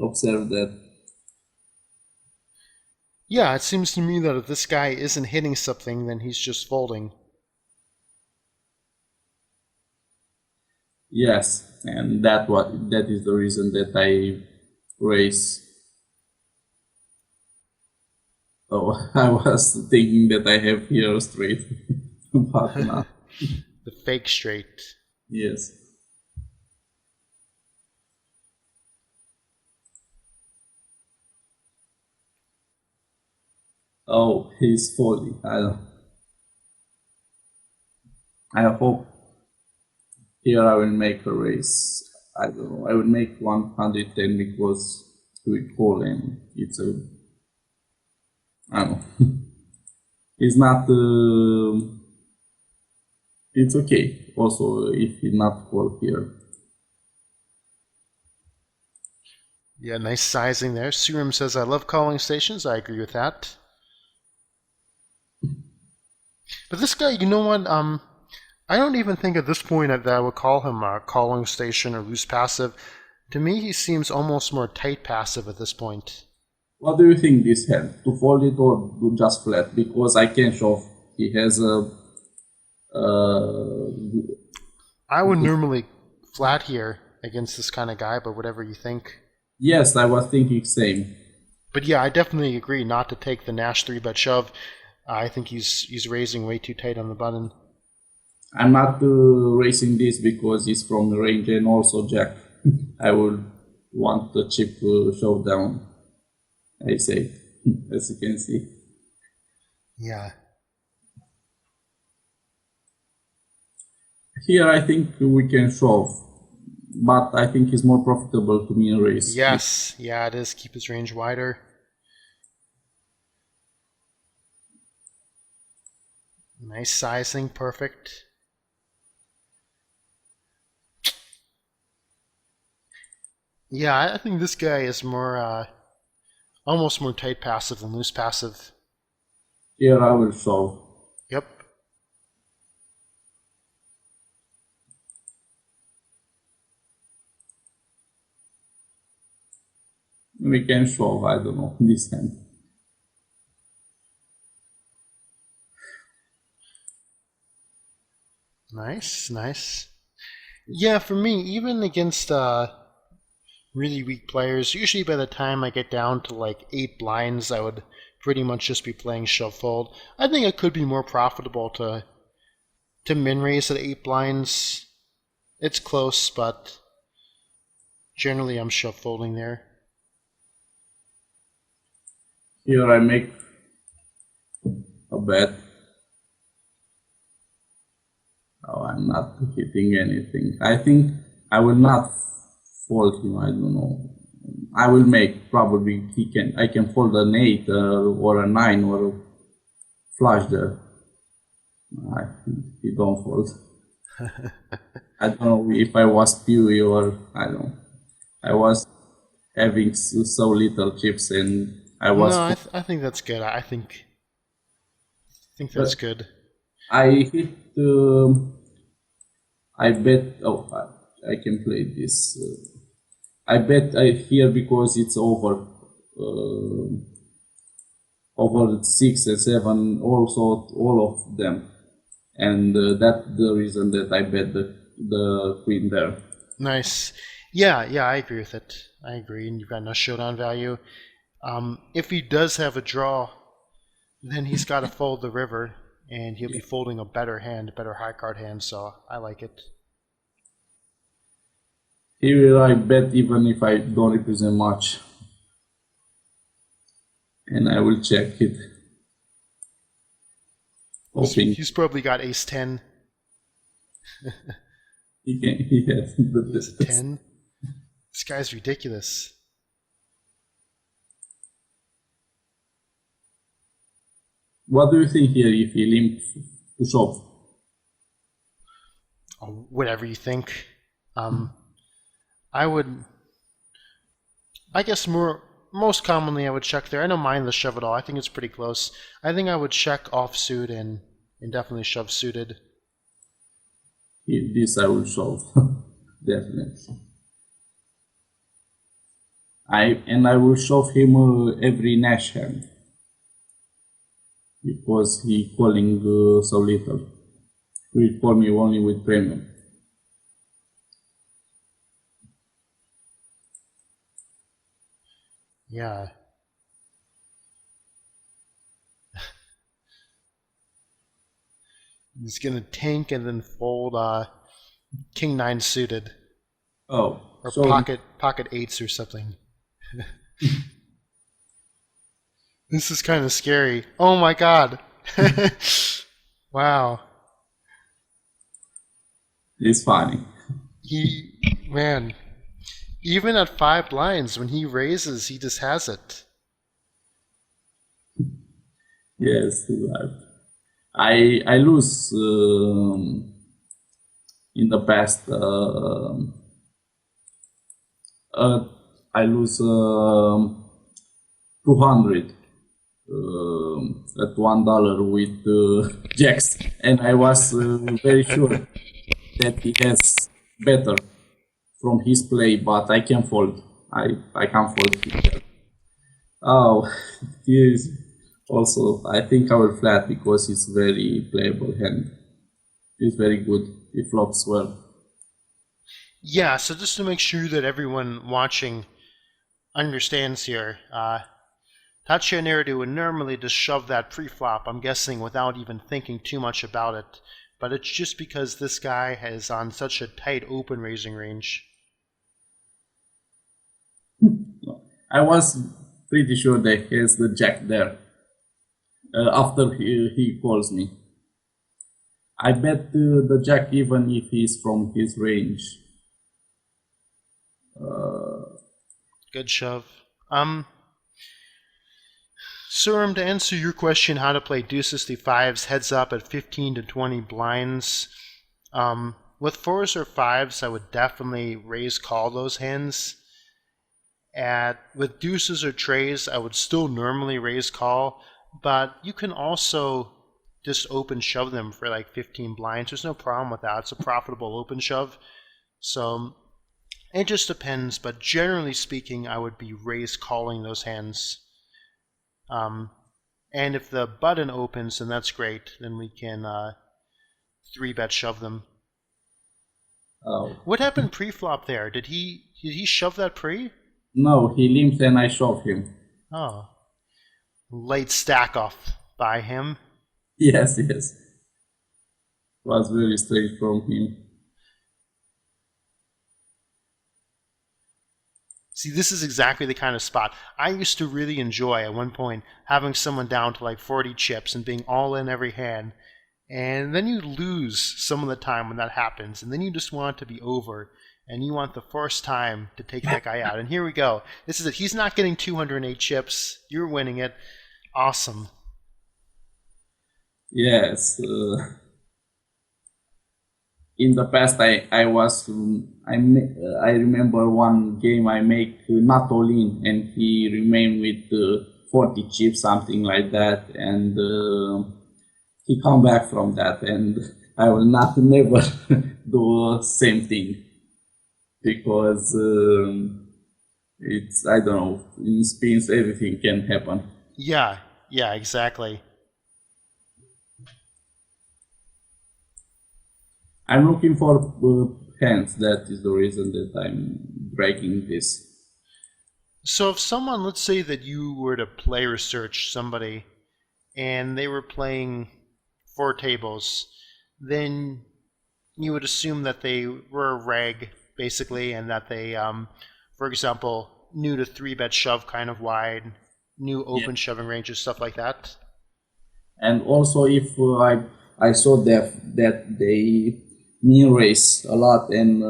observed that. Yeah, it seems to me that if this guy isn't hitting something, then he's just folding. Yes, and that is the reason that I raise. Oh, I was thinking that I have here straight, but not. The fake straight. Yes. Oh, he's folding. I hope here I will make a raise. I don't know. I will make 110 because we call and it's a. I don't know. It's not. It's okay. Also, if he not call here. Yeah, nice sizing there. Suram says, I love calling stations. I agree with that. But this guy, you know what? I don't even think at this point that I would call him a calling station or loose passive. To me, he seems almost more tight passive at this point. What do you think this hand? To fold it or do just flat? Because I can show he has a. I would normally flat here against this kind of guy, but whatever you think. Yes, I was thinking same. But yeah, I definitely agree not to take the Nash 3-bet shove. I think he's raising way too tight on the button. I'm not racing this because it's from the range and also jack. I would want the chip showdown. I say, as you can see. Yeah. Here I think we can shove, but I think it's more profitable to me in race. Yes, yeah, it is. Keep his range wider. Nice sizing, perfect. Yeah, I think this guy is more, almost more tight passive than loose passive. Here I will shove. Yep. We can shove, I don't know, this hand. Nice, nice. Yeah, for me, even against really weak players, usually by the time I get down to like 8 blinds, I would pretty much just be playing shove fold. I think it could be more profitable to min raise at 8 blinds. It's close, but generally I'm shove folding there. Here I make a bet. Oh, I'm not hitting anything. I think I will not fold him. I don't know. I will make probably I can fold an 8 or a 9 or a flush there. He don't fold. I don't know if I was Pewy or I don't know. I was having so little chips and I was. No, I think that's good. I think that's But good. I hit. I bet. Oh, I can play this. I bet I here because it's over 6 and 7. Also, all of them, and that's the reason that I bet the queen there. Nice. Yeah, I agree with it. I agree, and you've got no showdown value. If he does have a draw, then he's got to fold the river, and he'll be folding a better hand, a better high card hand. So I like it. Here I bet even if I don't represent much, and I will check it. Hoping He's probably got ace 10. he has He has a 10. This guy's ridiculous. What do you think here if he limp to shove? Whatever you think. I would. I guess most commonly I would check there. I don't mind the shove it all. I think it's pretty close. I think I would check offsuit and definitely shove suited. This I will shove definitely. I will shove him every Nash hand because he calling so little. He will call me only with premium. Yeah. He's gonna tank and then fold King 9 suited. Oh, Or so pocket eights or something. This is kind of scary. Oh my god. Wow. it's funny. Man, even at 5 blinds, when he raises, he just has it. Yes, I lose in the past. I lose 200 at $1 with jacks, and I was very sure that he has better from his play, but I can fold. I can't fold here. Oh, he is also. I think I will flat because it's very playable hand. It's very good. It flops well. Yeah, so just to make sure that everyone watching understands here, Tatsuya Neruda would normally just shove that pre-flop, I'm guessing, without even thinking too much about it. But it's just because this guy is on such a tight open raising range. I was pretty sure that he has the jack there. After he calls me, I bet the jack even if he's from his range. Good shove. Suram, to answer your question, how to play deuces to fives, heads up at 15 to 20 blinds. With fours or fives, I would definitely raise call those hands. With deuces or trays, I would still normally raise call, but you can also just open shove them for like 15 blinds. There's no problem with that. It's a profitable open shove. So it just depends, but generally speaking, I would be raise calling those hands. And if the button opens, then that's great. Then we can 3-bet shove them. Oh. What happened pre-flop there? Did he shove that pre? No, he limps and I shove him. Oh. Late stack off by him. Yes. Was very strange from him. See, this is exactly the kind of spot I used to really enjoy at one point, having someone down to like 40 chips and being all in every hand. And then you lose some of the time when that happens, and then you just want it to be over, and you want the first time to take that guy out. And here we go. This is it. He's not getting 208 chips. You're winning it. Awesome. Yes. In the past, I remember one game I make not all in, and he remained with 40 chips, something like that, and he come back from that, and I will not never do the same thing because it's, I don't know, in spins everything can happen. Yeah, exactly. I'm looking for hands. That is the reason that I'm breaking this. So if someone, let's say that you were to play research somebody and they were playing 4 tables, then you would assume that they were a reg, basically, and that they, for example, knew to 3-bet shove kind of wide, knew open shoving ranges, stuff like that. And also, if I saw that they min raise a lot, and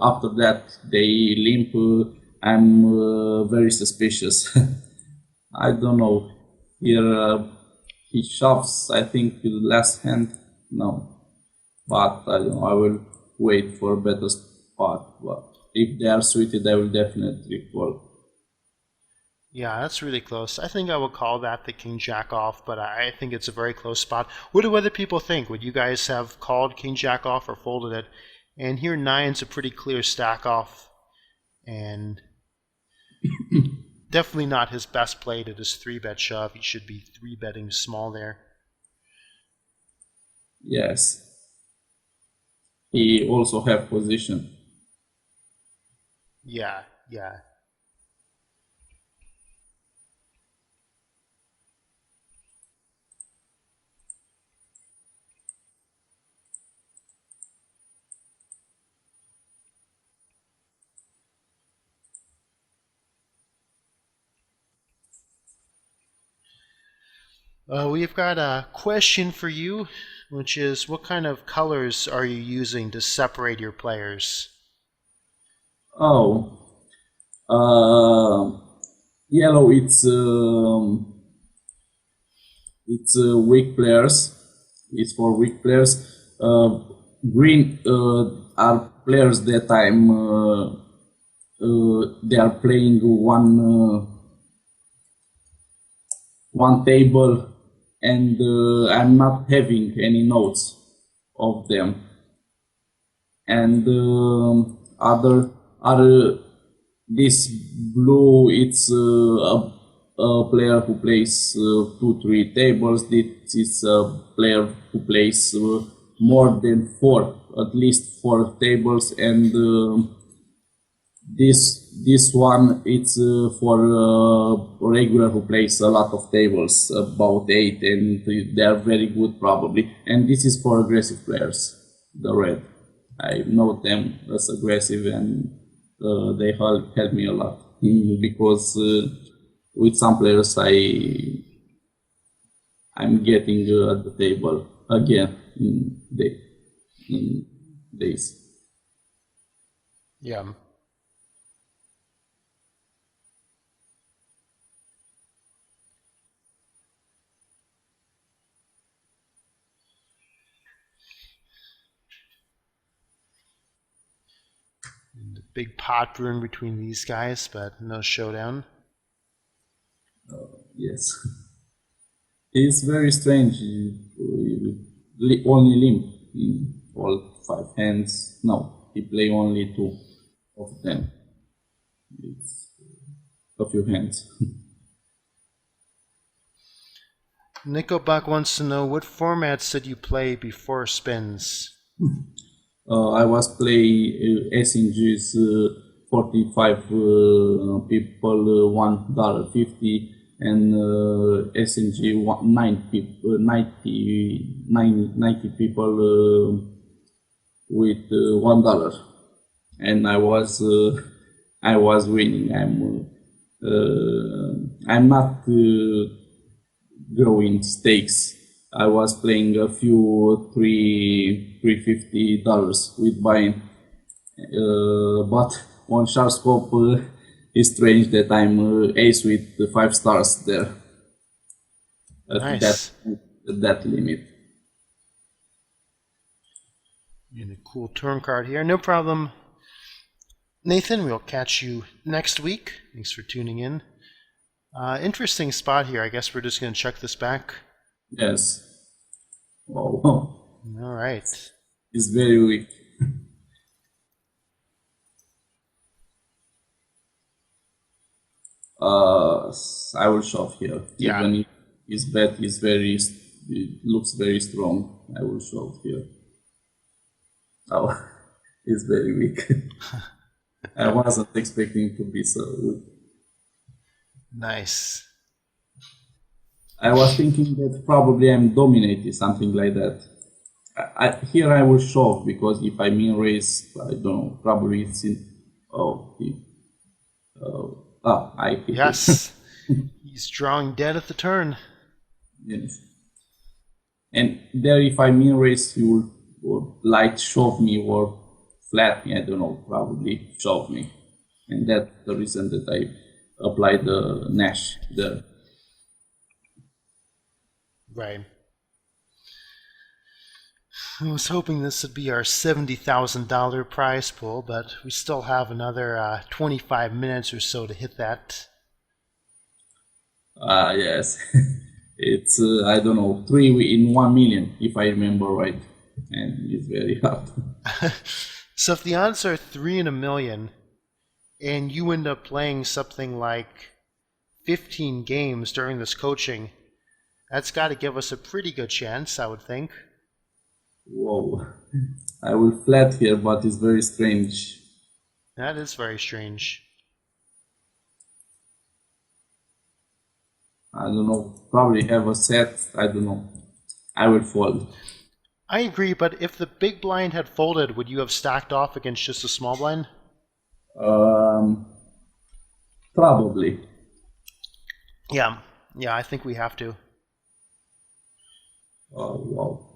after that they limp, I'm very suspicious. I don't know. Here he shoves. I think the last hand. No, but I don't know. I will wait for a better spot. But if they are suited, I will definitely call. Yeah, that's really close. I think I would call that the king jack off, but I think it's a very close spot. What do other people think? Would you guys have called king jack off or folded it? And here nine's a pretty clear stack off, and definitely not his best play to this 3-bet shove. He should be 3-betting small there. Yes. He also have position. Yeah, yeah. We've got a question for you, which is what kind of colors are you using to separate your players? Oh, yellow. It's weak players. It's for weak players. Green are players that they are playing one table, and I'm not having any notes of them. And other are this blue. It's a player who plays 2-3 tables. This is a player who plays more than 4, at least 4 tables, and this one it's for regular who plays a lot of tables, about 8, and they are very good probably. And this is for aggressive players, the red. I know them as aggressive, and they help me a lot because with some players I'm getting at the table again in days. Yeah. And the big pot brewing between these guys, but no showdown. Yes. It's very strange. Only limp in all 5 hands. No, he play only 2 of them. It's a few hands. Nico Buck wants to know what formats did you play before spins? I was play SNG's 45 people $1.50, and SNG 90 people with $1, and I was winning. I'm not growing stakes. I was playing a few $350 with buying, but on sharp scope it's strange that I'm ace with the 5 stars there at Nice. that limit. And a cool turn card here. No problem. Nathan, we'll catch you next week. Thanks for tuning in. Interesting spot here. I guess we're just going to check this back. Yes. Wow. All right. It's very weak. I will shove here. Yeah. Even if his bet is it looks very strong, I will shove here. Oh, it's very weak. I wasn't expecting to be so weak. Nice. I was thinking that probably I'm dominated, something like that. Here I will shove, because if I mean raise, I don't know, probably it's in. I hit it. Yes. He's drawing dead at the turn. Yes. And there, if I mean raise, you would light shove me or flat me, I don't know, probably shove me. And that's the reason that I applied the Nash there. Right. I was hoping this would be our $70,000 prize pool, but we still have another 25 minutes or so to hit that. Yes. It's, I don't know, 3 in 1 million, if I remember right. And it's very hard. So if the odds are 3 in a million, and you end up playing something like 15 games during this coaching, that's got to give us a pretty good chance, I would think. Whoa. I will flat here, but it's very strange. That is very strange. I don't know. Probably have a set. I don't know. I will fold. I agree, but if the big blind had folded, would you have stacked off against just a small blind? Um, Probably. Yeah, I think we have to. Oh, wow.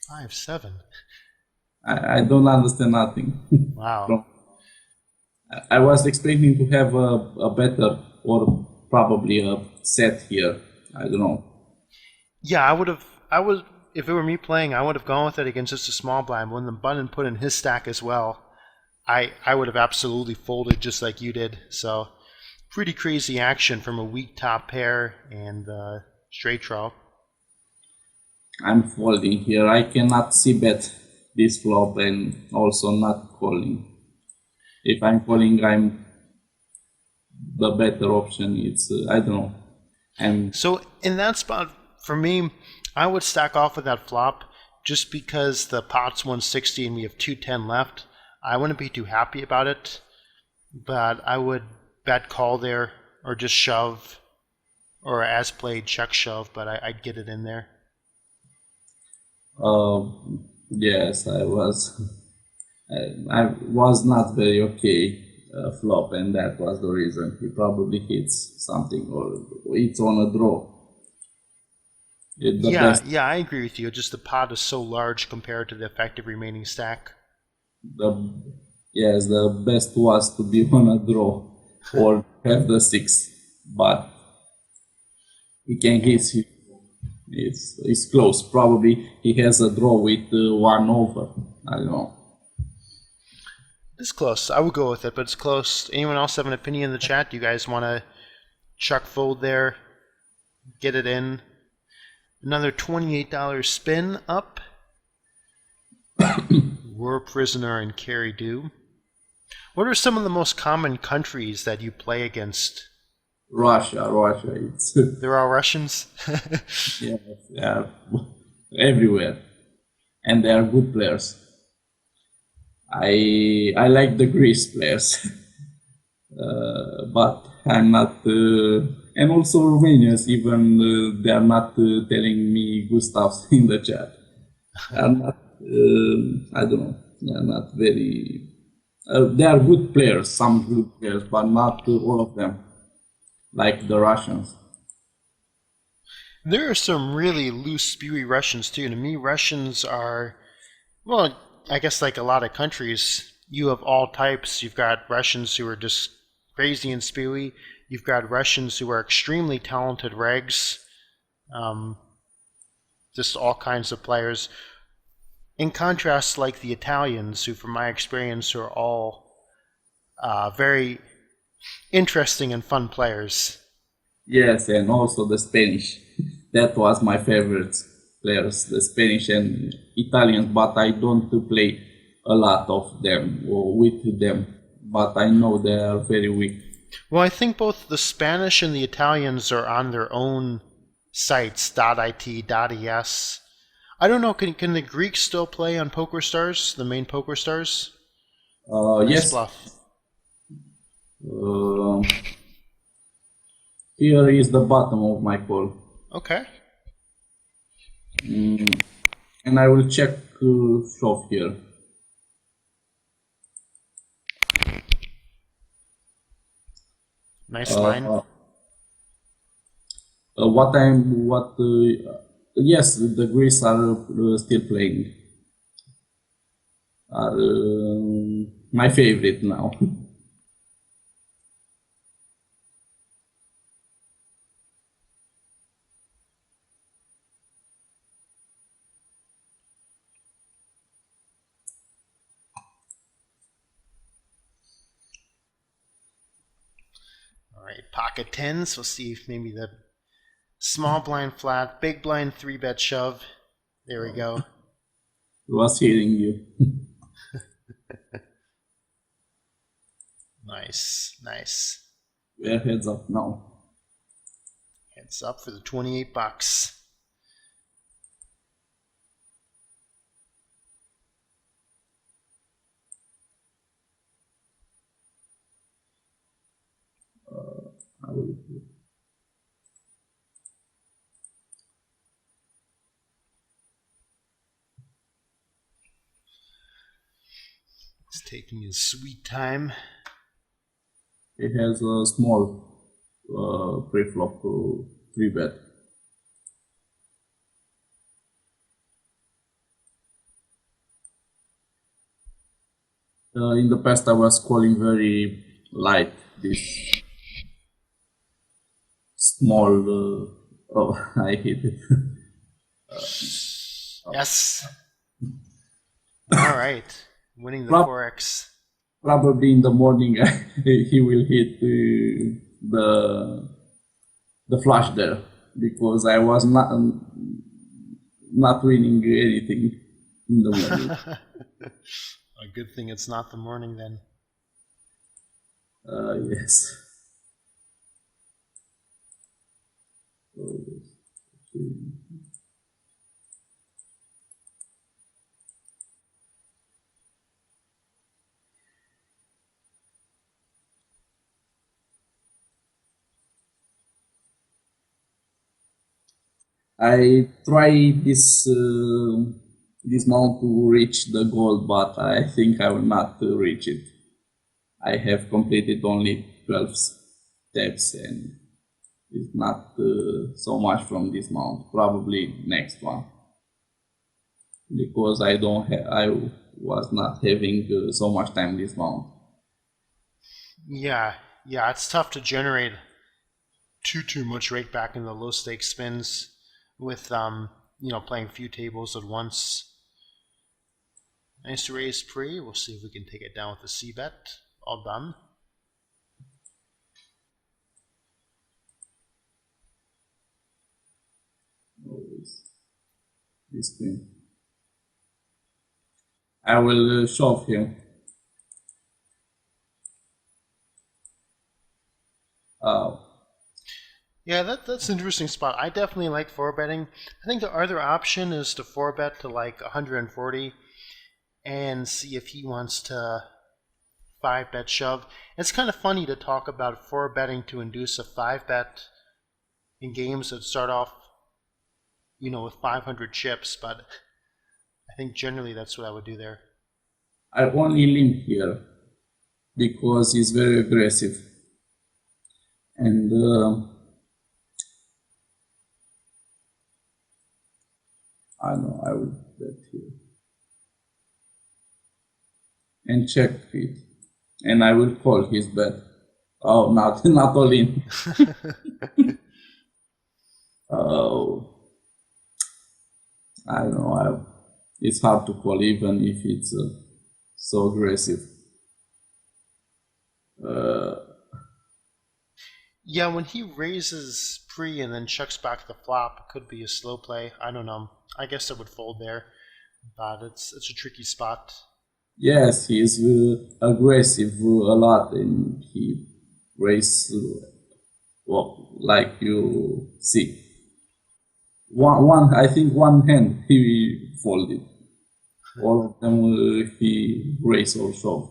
5-7. I don't understand nothing. Wow. I was expecting to have a better or probably a set here. I don't know. Yeah, if it were me playing, I would have gone with it against just a small blind. When the button put in his stack as well, I would have absolutely folded just like you did. So, pretty crazy action from a weak top pair and straight draw. I'm folding here. I cannot see bet this flop and also not calling. If I'm calling, I'm the better option. It's I don't know. And So in that spot, for me, I would stack off with that flop just because the pot's 160 and we have 210 left. I wouldn't be too happy about it, but I would bet call there or just shove or as played check shove, but I'd get it in there. uh, yes, I was not very okay flop, and that was the reason. He probably hits something or it's on a draw. The Yeah, best, I agree with you. Just the pot is so large compared to the effective remaining stack. the yes, the best was to be on a draw or have the six, but he can hit you. It's close. Probably he has a draw with 1 over. I don't know. It's close. I would go with it, but it's close. Anyone else have an opinion in the chat? Do you guys want to chuck fold there? Get it in? Another $28 spin up. War Prisoner and Carry Do. What are some of the most common countries that you play against? Russia. It's They're all Russians? yeah, they are everywhere, and they are good players. I like the Greece players, but I'm not. And also Romanians, even they are not telling me good stuff in the chat. They are not. I don't know. They are not very. They are good players, some good players, but not all of them, like the Russians. There are some really loose, spewy Russians, too. To me, Russians are, well, I guess like a lot of countries, you have all types. You've got Russians who are just crazy and spewy. You've got Russians who are extremely talented regs. Um, just all kinds of players. In contrast, like the Italians, who, from my experience, are all very interesting and fun players. Yes, and also the Spanish. That was my favorite players, the Spanish and Italians, but I don't play a lot of them or with them. But I know they are very weak. Well, I think both the Spanish and the Italians are on their own sites, .it, .es. I don't know, can the Greeks still play on PokerStars, the main PokerStars? Nice Yes, bluff. uh, here is the bottom of my call. Okay. And I will check shove here. Nice line. Yes, the Greeks are still playing. Are my favorite now. Alright, pocket tens. We'll see if maybe the small blind flat, big blind 3-bet shove. There we go. He was hearing you. Nice, nice. We're heads up now. Heads up for the $28. I will. He's taking his sweet time. He has a small pre-flop 3-bet. In the past, I was calling very light this small. Oh, I hit it. Yes. All right. Winning the Prop- 4x. Probably in the morning, he will hit the flush there because I was not winning anything in the morning. A good thing it's not the morning then. Yes. I try this mount to reach the goal, but I think I will not reach it. I have completed only 12 steps and it's not so much from this mount. Probably next one because I was not having so much time this mount. Yeah, it's tough to generate too much rate back in the low stakes spins with playing a few tables at once. Nice raise pre. We'll see if we can take it down with the C bet. All done. This queen. I will shove him. Yeah, that's an interesting spot. I definitely like 4-betting. I think the other option is to 4-bet to like 140 and see if he wants to 5-bet shove. It's kind of funny to talk about 4-betting to induce a 5-bet in games that start off, with 500 chips, but I think generally that's what I would do there. I only limp here because he's very aggressive. And I know I will bet here. And check it. And I will call his bet. Oh, not all in. Oh. I don't know. It's hard to call even if it's so aggressive. Yeah, when he raises pre and then chucks back the flop, it could be a slow play. I don't know. I guess I would fold there, but it's a tricky spot. Yes, he is aggressive a lot, and he raises like you see. I think one hand he folded. All of them he raised or shove.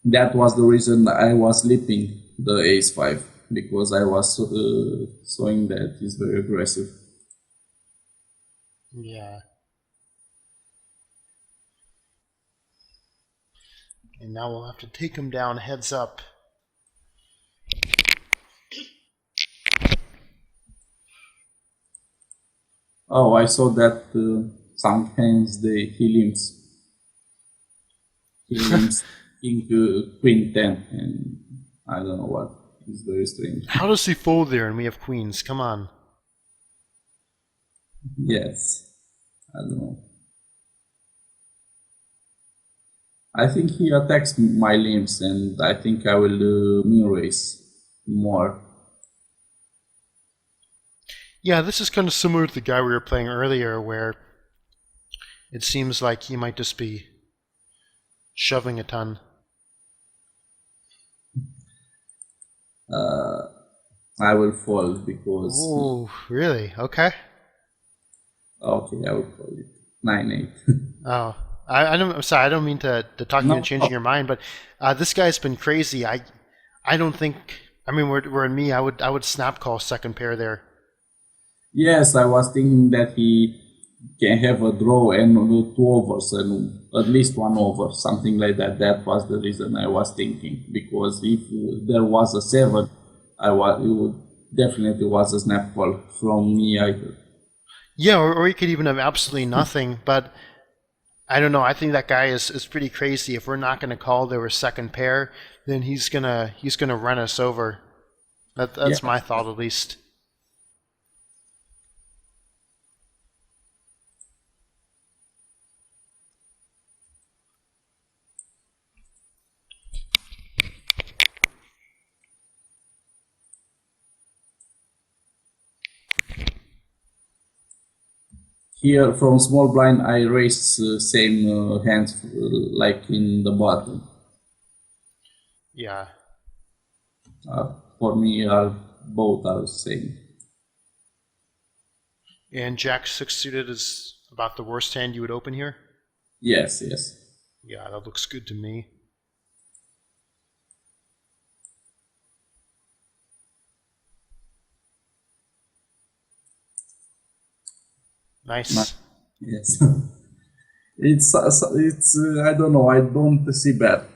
That was the reason I was slipping the ace-5 because I was showing that he's very aggressive. Yeah. And now we'll have to take him down heads up. Oh, I saw that some hands he limps. He limps queen 10, and I don't know what. It's very strange. How does he fold there and we have queens? Come on. Yes, I don't know. I think he attacks my limbs, and I think I will min race more. Yeah, this is kind of similar to the guy we were playing earlier, where it seems like he might just be shoving a ton. I will fall because Ooh, really? Okay. okay, I will call it 9-8. Oh, I'm sorry. I don't mean to talk you into No, changing your mind, but this guy's been crazy. I don't think. I mean, we're in me. I would snap call second pair there. yes, I was thinking that he can have a draw and 2 overs and at least 1 over, something like that. That was the reason I was thinking because if there was a 7, it would definitely was a snap call from me either. Yeah, or he could even have absolutely nothing. But I don't know. I think that guy is pretty crazy. If we're not going to call there a second pair, then he's gonna run us over. Yeah. That's my thought at least. Here from small blind, I raised same hands like in the bottom. Yeah. For me, are both are the same. And Jack six suited is about the worst hand you would open here. Yes, yes. Yeah, that looks good to me. Nice. Yes. It's I don't know. I don't see that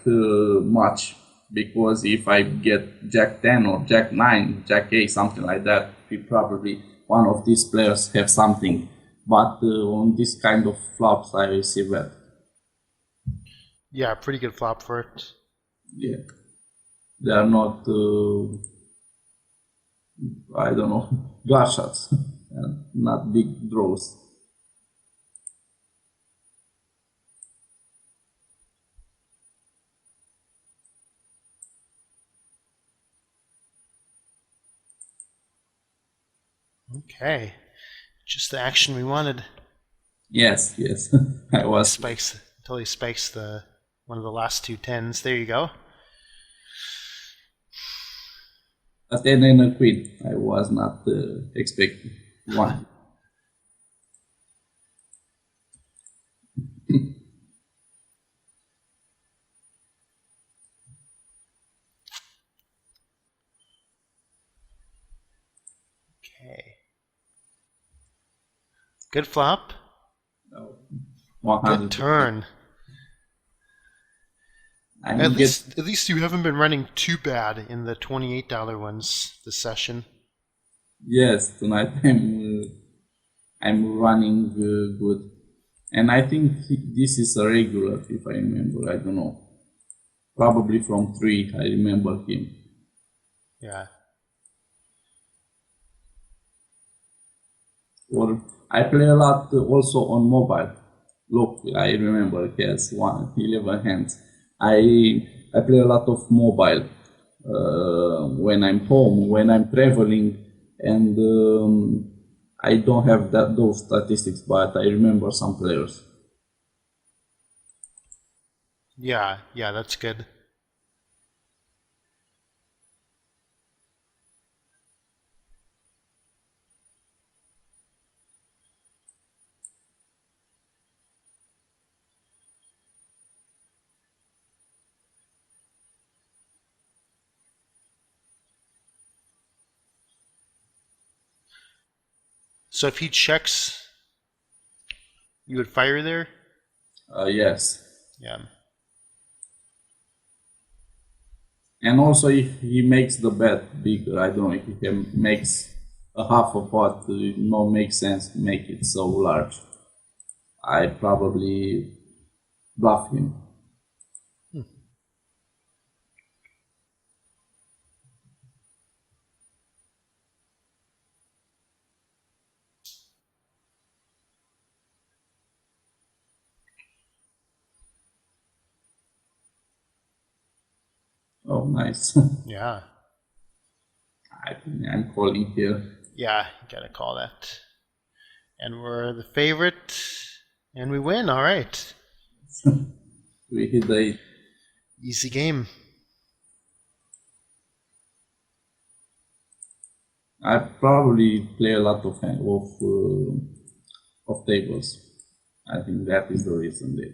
much because if I get Jack 10 or Jack 9, Jack 8, something like that, probably one of these players have something. But on this kind of flops, I see that. Yeah, pretty good flop for it. Yeah, they are not. I don't know, gut shots, and not big draws. Okay. Just the action we wanted. Yes, yes. I was Spikes totally spikes the one of the last two tens. There you go. a 10 and a queen. I was not expecting one. Okay. Good flop. No, Good 100%. turn. I At get least at least you haven't been running too bad in the $28 ones this session. yes tonight. I'm running good, and I think this is a regular. If I remember, I don't know. Probably from 3. I remember him. Yeah. Or I play a lot also on mobile. Look, I remember he has 11 hands. I play a lot of mobile when I'm home, when I'm traveling, and I don't have those statistics, but I remember some players. Yeah, that's good. So if he checks, you would fire there? Yes, Yeah. and also if he makes the bet bigger, I don't know if he makes a half a pot, it no make sense to make it so large. I probably bluff him. Oh, nice. Yeah. I think I'm calling here. Yeah, you gotta call that. And we're the favorite, and we win. All right. We hit the Easy game. I probably play a lot of tables. I think that is the reason that.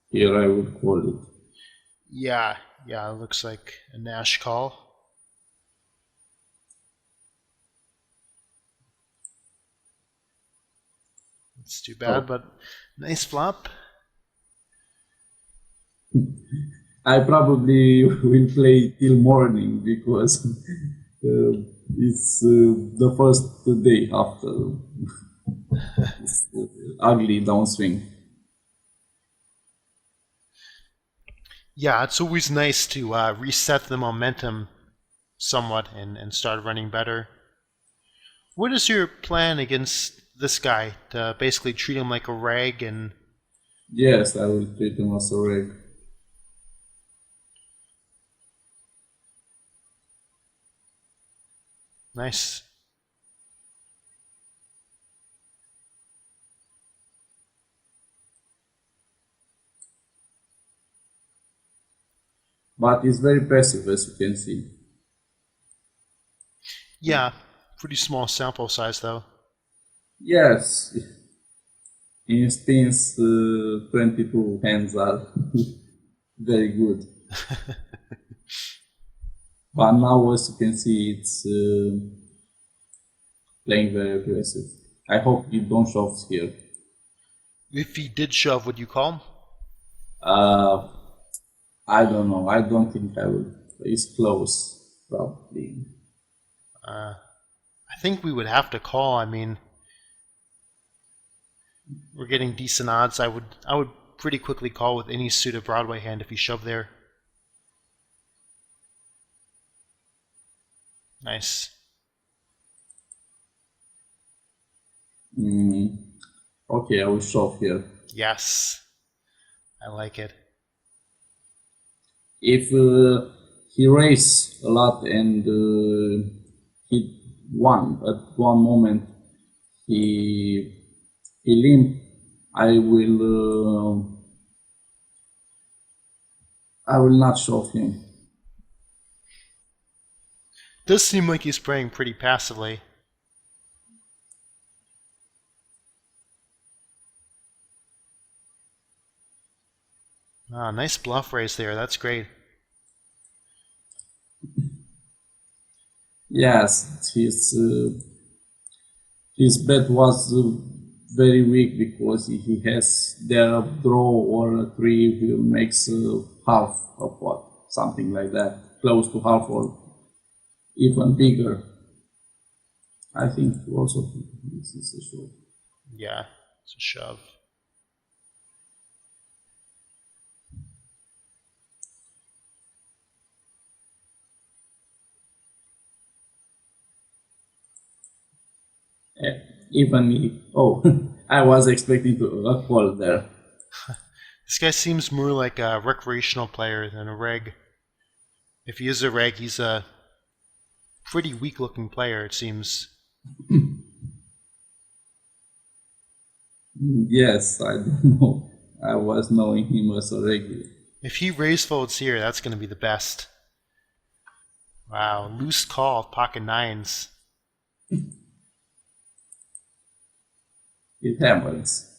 Here I would call it. Yeah, it looks like a Nash call. It's too bad, Oh. but nice flop. I probably will play till morning because it's the first day after this ugly downswing. Yeah, it's always nice to reset the momentum somewhat and start running better. What is your plan against this guy? To basically treat him like a rag and... Yes, I will treat him as a reg. Nice. But it's very passive, as you can see. Yeah, pretty small sample size though. Yes, in spins, 22 hands are very good. But now, as you can see, it's playing very aggressive. I hope you don't shove here. If he did shove, would you call him? I don't know. I don't think I would. It's close, probably. I think we would have to call. I mean, we're getting decent odds. I would pretty quickly call with any suited Broadway hand if he shoved there. Nice. Okay, I will shove here. Yes. I like it. If he raised a lot and he won at one moment, he limped, I will not shove him. Does seem like he's playing pretty passively. Ah, nice bluff raise there. That's great. Yes, his bet was very weak because he has there a draw or a three who makes half a pot, something like that, close to half or even bigger. I think also this is a shove. Yeah, it's a shove. Even I was expecting a call there. This guy seems more like a recreational player than a reg. If he is a reg, he's a pretty weak-looking player, it seems. Yes, I don't know. I was knowing him as a regular. If he raise folds here, that's going to be the best. Wow, loose call, pocket nines. It happens.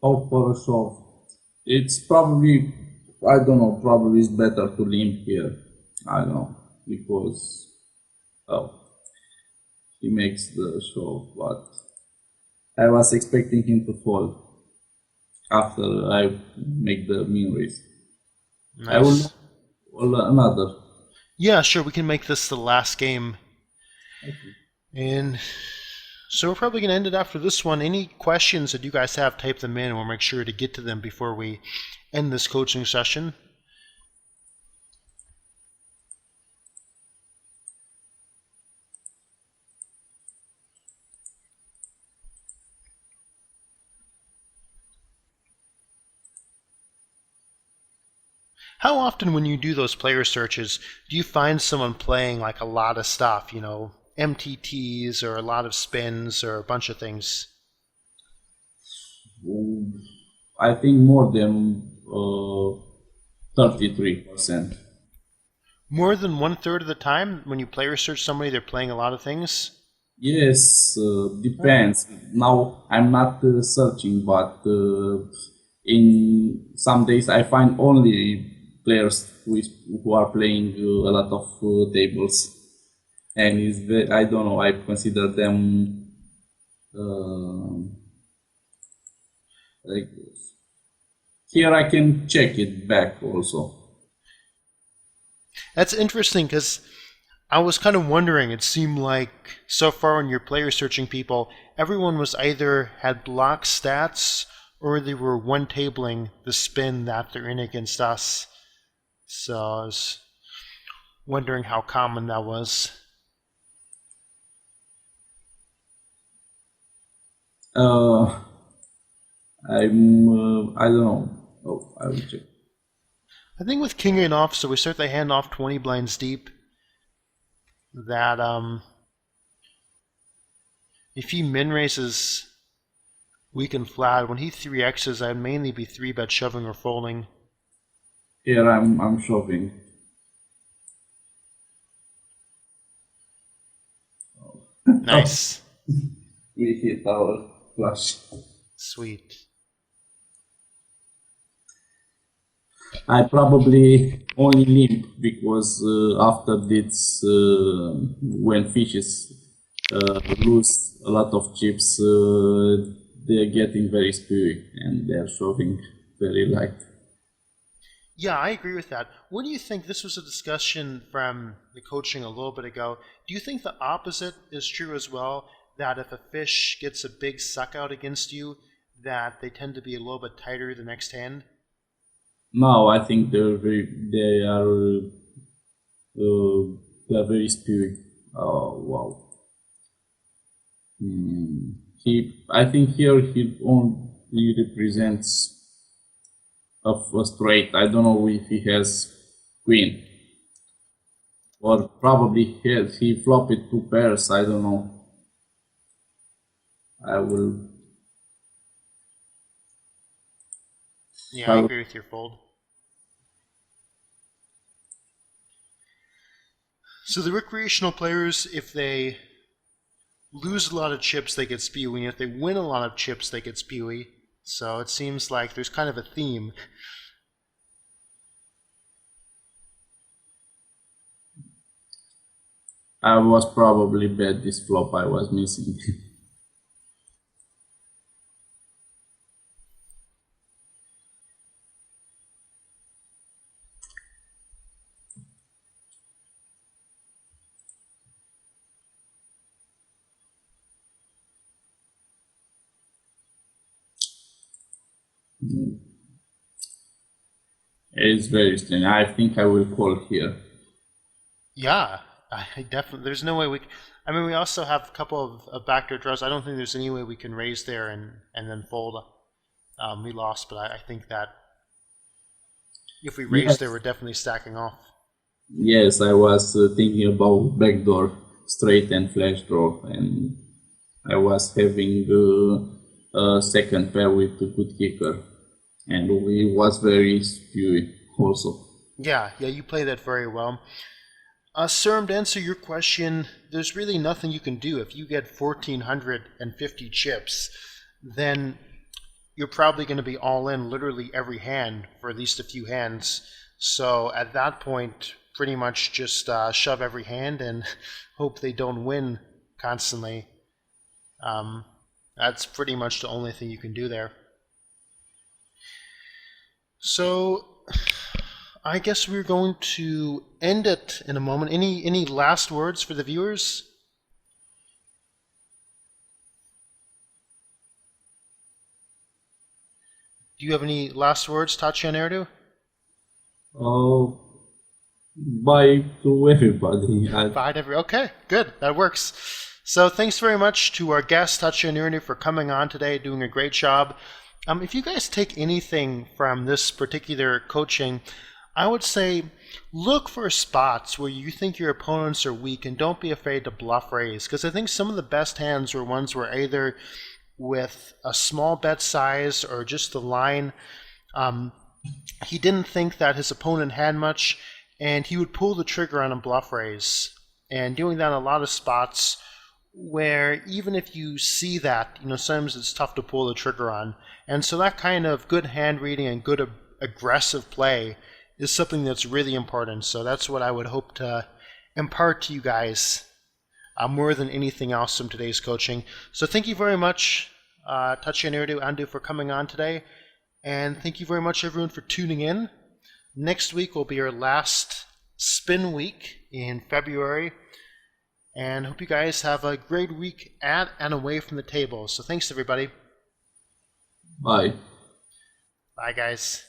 Out for a shove. It's probably, I don't know, probably it's better to limp here. I don't know, because, he makes the shove, but I was expecting him to fall after I make the min raise. I Nice. will another. Yeah, sure, we can make this the last game. Okay. And so we're probably going to end it after this one. Any questions that you guys have, type them in, and we'll make sure to get to them before we end this coaching session. How often when you do those player searches, do you find someone playing like a lot of stuff, MTTs or a lot of spins or a bunch of things? I think more than 33%. More than 1/3 of the time when you player search somebody, they're playing a lot of things? Yes, depends. Now I'm not searching, but in some days I find only players who are playing a lot of tables, and I don't know. I consider them like here. I can check it back also. That's interesting because I was kind of wondering. It seemed like so far when you're player searching people, everyone was either had block stats or they were one tabling the spin that they're in against us. So I was wondering how common that was. I don't know. Oh, I will check. I think with king eight off, so we start the hand off 20 blinds deep. That if he min raises weak and flat, when he 3x's, I'd mainly be 3-bet shoving or folding. Here I'm shoving. Nice. We hit our flush. Sweet. I probably only limp because after this, when fishes lose a lot of chips, they're getting very spewy and they're shoving very light. Yeah, I agree with that. What do you think? This was a discussion from the coaching a little bit ago. Do you think the opposite is true as well? That if a fish gets a big suck out against you, that they tend to be a little bit tighter the next hand? Now I think they are very spewy. Oh wow. I think here he only represents a straight. I don't know if he has queen, or probably he flopped 2 pairs. I don't know. I will. Yeah, I agree with your fold. So the recreational players, if they lose a lot of chips, they get spewy. And if they win a lot of chips, they get spewy. So it seems like there's kind of a theme. I was probably bet this flop. I was missing. It's very strange. I think I will call here. Yeah, I definitely. There's no way we. I mean, we also have a couple of backdoor draws. I don't think there's any way we can raise there and then fold. We lost, but I think that if we raise Yes, there, we're definitely stacking off. yes. I was thinking about backdoor straight and flash draw, and I was having a second pair with a good kicker, and we was very spewy also. Yeah, you play that very well. Serm, to answer your question, there's really nothing you can do. If you get 1,450 chips, then you're probably going to be all in literally every hand for at least a few hands. So at that point, pretty much just shove every hand and hope they don't win constantly. That's pretty much the only thing you can do there. So I guess we're going to end it in a moment. Any last words for the viewers? Do you have any last words, Tatya and Erdu? Bye to everybody. Okay, good. That works. So thanks very much to our guest, Tatya and Erdu, for coming on today, doing a great job. If you guys take anything from this particular coaching, I would say look for spots where you think your opponents are weak and don't be afraid to bluff raise, because I think some of the best hands were ones where either with a small bet size or just the line, he didn't think that his opponent had much, and he would pull the trigger on a bluff raise. And doing that in a lot of spots where even if you see that, sometimes it's tough to pull the trigger on. And so that kind of good hand reading and good aggressive play is something that's really important. So that's what I would hope to impart to you guys more than anything else from today's coaching. So thank you very much, Tatya and Andu, for coming on today. And thank you very much, everyone, for tuning in. Next week will be our last spin week in February. And hope you guys have a great week at and away from the table. So thanks, everybody. Bye. Bye, guys.